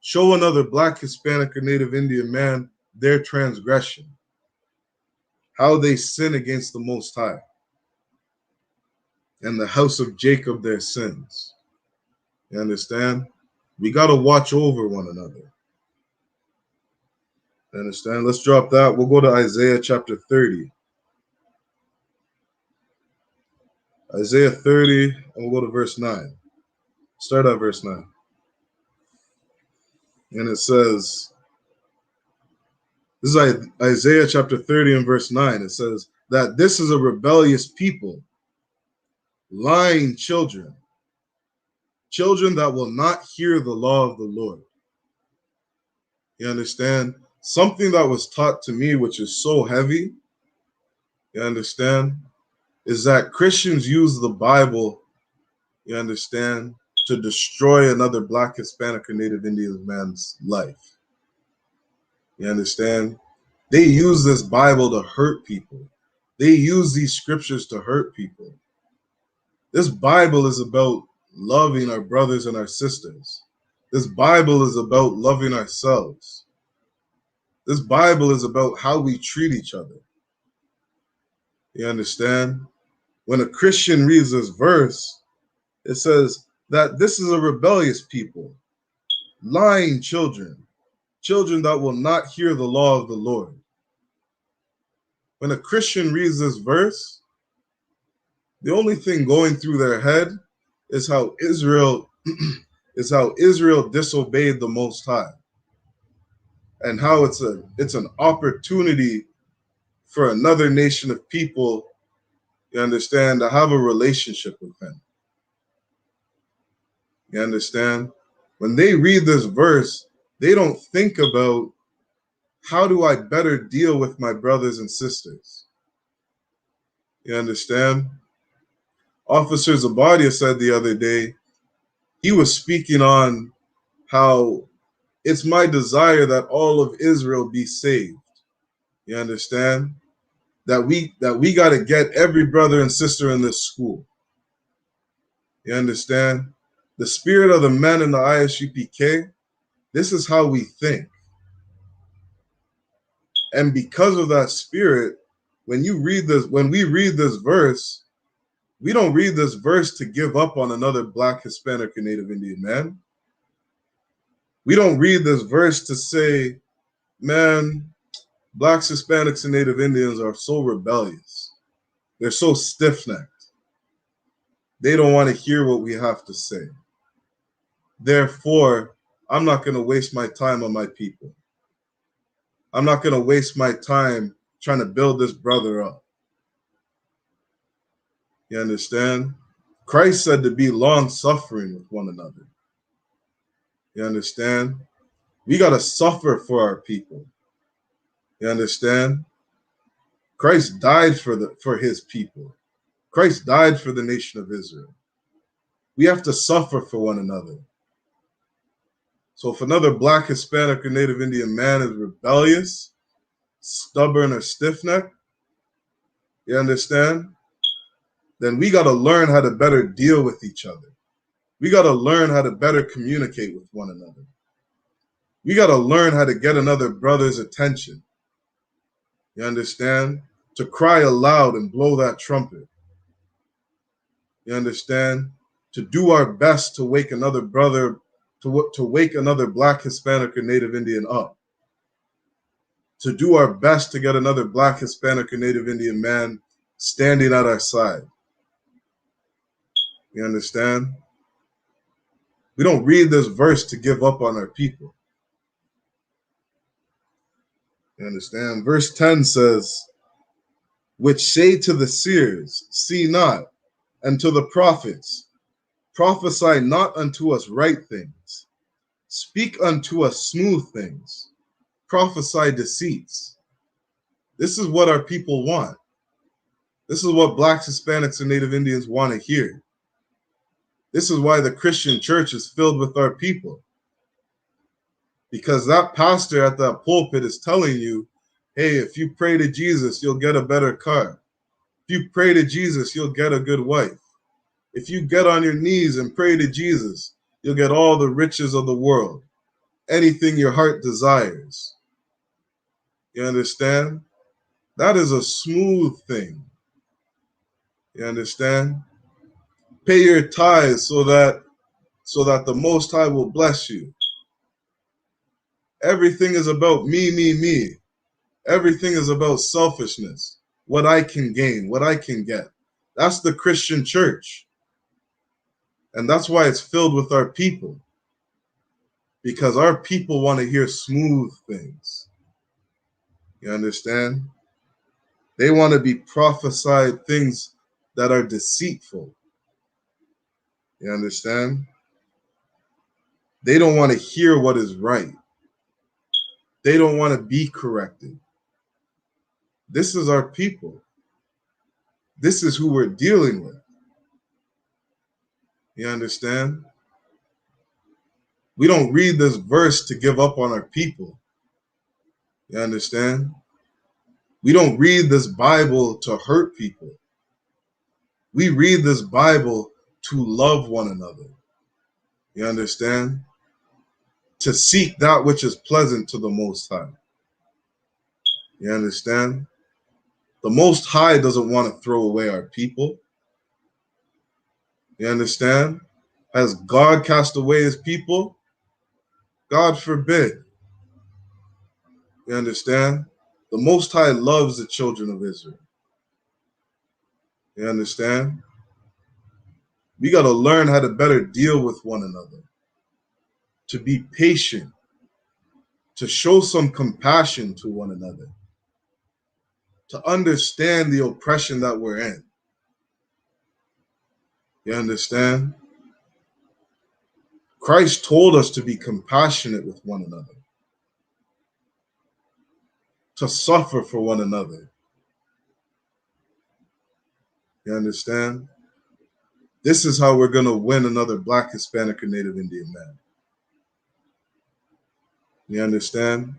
C: show another Black, Hispanic, or Native Indian man their transgression, how they sin against the Most High, and the house of Jacob their sins. You understand? We got to watch over one another. You understand? Let's drop that. We'll go to Isaiah chapter 30. Isaiah 30, and we'll go to verse 9. Start at verse 9. And it says, this is Isaiah chapter 30 and verse 9. It says that this is a rebellious people, lying children, Children that will not hear the law of the Lord. You understand? Something that was taught to me, which is so heavy, you understand, is that Christians use the Bible, you understand, to destroy another Black, Hispanic, or Native Indian man's life. You understand? They use this Bible to hurt people. They use these scriptures to hurt people. This Bible is about loving our brothers and our sisters. This Bible is about loving ourselves. This Bible is about how we treat each other. You understand? When a Christian reads this verse, it says that this is a rebellious people, lying children, children that will not hear the law of the Lord. When a Christian reads this verse, the only thing going through their head is how Israel disobeyed the Most High, and how it's an opportunity for another nation of people, you understand, to have a relationship with Him. You understand? When they read this verse, they don't think about, how do I better deal with my brothers and sisters? You understand? Officer Zabadia said the other day, he was speaking on how it's my desire that all of Israel be saved. You understand? That we got to get every brother and sister in this school. You understand? The spirit of the men in the I.S.U.P.K, this is how we think. And because of that spirit, when we read this verse, we don't read this verse to give up on another Black, Hispanic, or Native Indian man. We don't read this verse to say, man, Blacks, Hispanics, and Native Indians are so rebellious. They're so stiff-necked. They don't want to hear what we have to say. Therefore, I'm not going to waste my time on my people. I'm not going to waste my time trying to build this brother up. You understand? Christ said to be long-suffering with one another. You understand? We got to suffer for our people. You understand? Christ died for his people. Christ died for the nation of Israel. We have to suffer for one another. So if another Black, Hispanic, or Native Indian man is rebellious, stubborn, or stiff-necked, you understand? Then we got to learn how to better deal with each other. We got to learn how to better communicate with one another. We got to learn how to get another brother's attention. You understand? To cry aloud and blow that trumpet. You understand? To do our best to wake another brother, to wake another Black, Hispanic, or Native Indian up. To do our best to get another Black, Hispanic, or Native Indian man standing at our side. You understand? We don't read this verse to give up on our people. You understand? Verse 10 says, which say to the seers, see not, and to the prophets, prophesy not unto us right things, speak unto us smooth things, prophesy deceits. This is what our people want. This is what Blacks, Hispanics, and Native Indians want to hear. This is why the Christian church is filled with our people. Because that pastor at that pulpit is telling you, hey, if you pray to Jesus, you'll get a better car. If you pray to Jesus, you'll get a good wife. If you get on your knees and pray to Jesus, you'll get all the riches of the world. Anything your heart desires. You understand? That is a smooth thing. You understand? Pay your tithes so that the Most High will bless you. Everything is about me, me, me. Everything is about selfishness. What I can gain, what I can get. That's the Christian church. And that's why it's filled with our people. Because our people want to hear smooth things. You understand? They want to be prophesied things that are deceitful. You understand? They don't want to hear what is right. They don't want to be corrected. This is our people. This is who we're dealing with. You understand? We don't read this verse to give up on our people. You understand? We don't read this Bible to hurt people. We read this Bible to love one another. You understand? To seek that which is pleasant to the Most High. You understand? The Most High doesn't want to throw away our people. You understand? Has God cast away his people? God forbid. You understand? The Most High loves the children of Israel. You understand? We got to learn how to better deal with one another, to be patient, to show some compassion to one another, to understand the oppression that we're in. You understand? Christ told us to be compassionate with one another, to suffer for one another. You understand? This is how we're going to win another Black, Hispanic, or Native Indian man. You understand?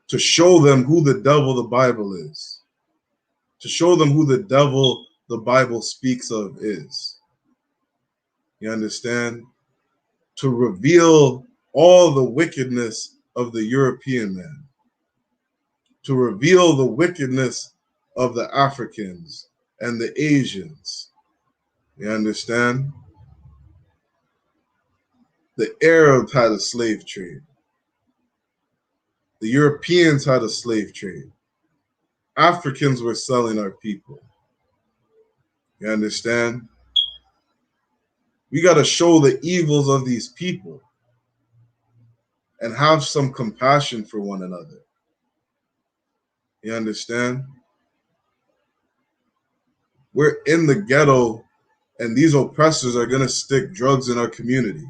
C: To show them who the devil the Bible is. To show them who the devil the Bible speaks of is. You understand? To reveal all the wickedness of the European man. To reveal the wickedness of the Africans and the Asians. You understand? The Arabs had a slave trade. The Europeans had a slave trade. Africans were selling our people. You understand? We got to show the evils of these people and have some compassion for one another. You understand? We're in the ghetto and these oppressors are going to stick drugs in our community.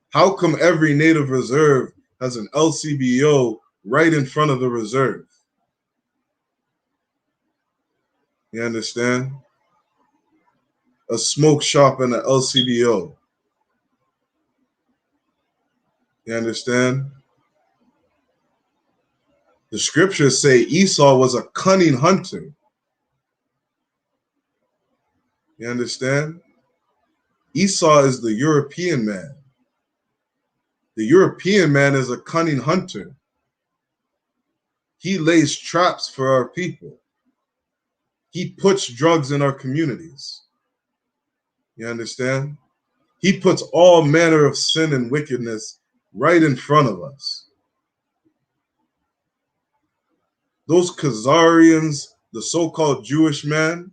C: How come every native reserve has an LCBO right in front of the reserve? You understand? A smoke shop and an LCBO. You understand? The scriptures say Esau was a cunning hunter. You understand? Esau is the European man. The European man is a cunning hunter. He lays traps for our people. He puts drugs in our communities. You understand? He puts all manner of sin and wickedness right in front of us. Those Khazarians, the so-called Jewish man,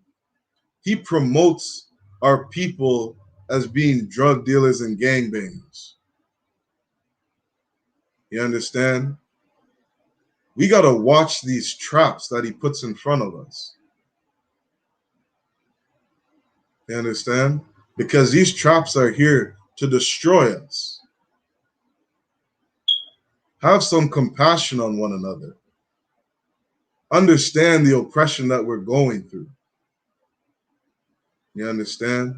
C: he promotes our people as being drug dealers and gangbangers. You understand? We got to watch these traps that he puts in front of us. You understand? Because these traps are here to destroy us. Have some compassion on one another. Understand the oppression that we're going through. You understand?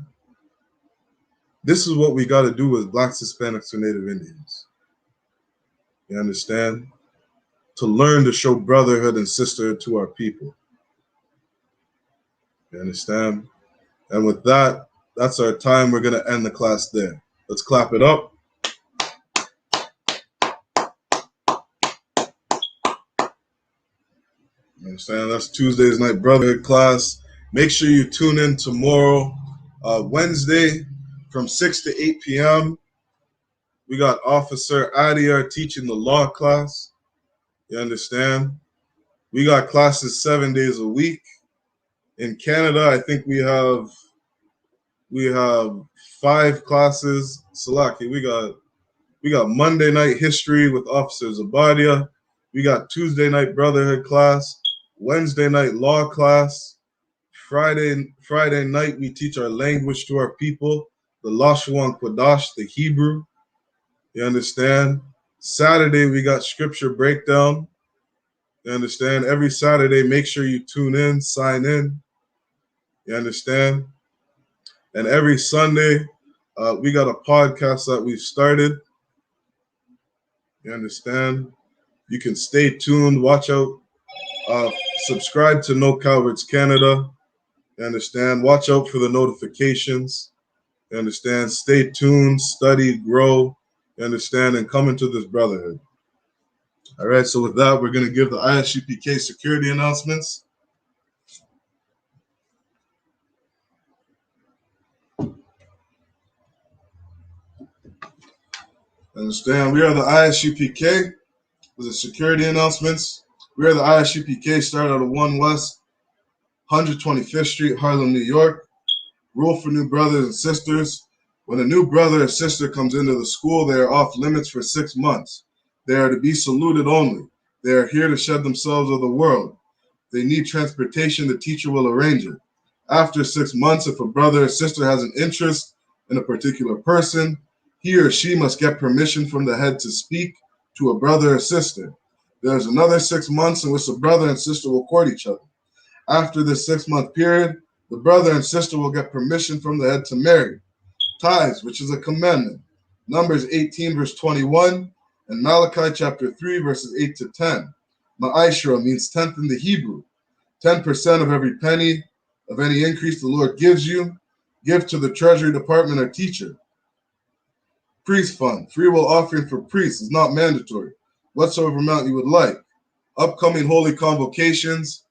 C: This is what we got to do as Blacks, Hispanics, and Native Indians. You understand? To learn to show brotherhood and sisterhood to our people. You understand? And with that, that's our time. We're going to end the class there. Let's clap it up. You understand? That's Tuesday's night brotherhood class. Make sure you tune in tomorrow, Wednesday, from 6 to 8 p.m. We got Officer Adiyar teaching the law class. You understand? We got classes 7 days a week. In Canada, I think we have 5 classes. Salaki, we got Monday night history with Officer Zabadia. We got Tuesday night brotherhood class, Wednesday night law class. Friday night we teach our language to our people. the Lashon Kodash, the Hebrew. You understand? Saturday, we got scripture breakdown. You understand? Every Saturday, make sure you tune in, sign in. You understand? And every Sunday, we got a podcast that we've started. You understand? You can stay tuned, watch out, subscribe to No Cowards Canada. You understand? Watch out for the notifications. You understand? Stay tuned, study, grow. You understand? And come into this brotherhood. All right, so with that, we're going to give the I.S.U.P.K security announcements. Understand? We are the I.S.U.P.K. with the security announcements. We are the I.S.U.P.K. started out of 1 West 125th Street, Harlem, New York. Rule for new brothers and sisters. When a new brother or sister comes into the school, they are off limits for 6 months. They are to be saluted only. They are here to shed themselves of the world. They need transportation, the teacher will arrange it. After 6 months, if a brother or sister has an interest in a particular person, he or she must get permission from the head to speak to a brother or sister. There's another 6 months in which the brother and sister will court each other. After this 6-month period, the brother and sister will get permission from the head to marry. Tithes, which is a commandment. Numbers 18, verse 21, and Malachi chapter 3, verses 8 to 10. Ma'ashra means tenth in the Hebrew. 10% of every penny of any increase the Lord gives you, give to the treasury department or teacher. Priest fund, free will offering for priests is not mandatory. Whatsoever amount you would like. Upcoming holy convocations.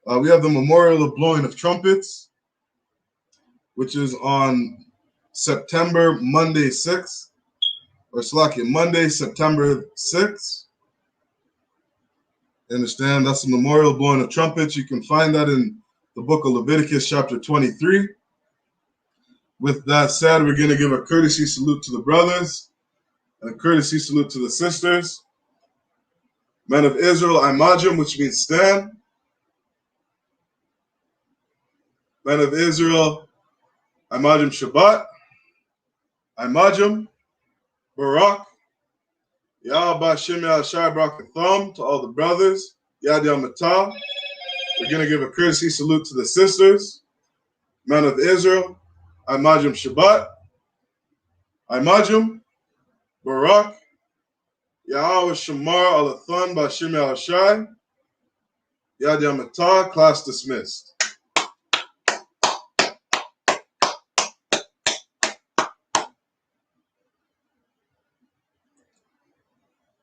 C: We have the memorial of blowing of trumpets, which is on Monday, September 6th. Understand? That's the memorial blowing of trumpets. You can find that in the book of Leviticus, chapter 23. With that said, we're going to give a courtesy salute to the brothers and a courtesy salute to the sisters. Men of Israel, I.M.A.J.M, which means stand. Men of Israel, I.M.A.J.M Shabbat. I.M.A.J.M Barak. Yahweh Shem Yahshai Barakatham to all the brothers. Yad Yamatah. We're going to give a courtesy salute to the sisters. Men of Israel, I.M.A.J.M Shabbat. I.M.A.J.M Barak. Yahweh Shamar Alathan Bashim Yahshai. Yad Yamatah. Class dismissed.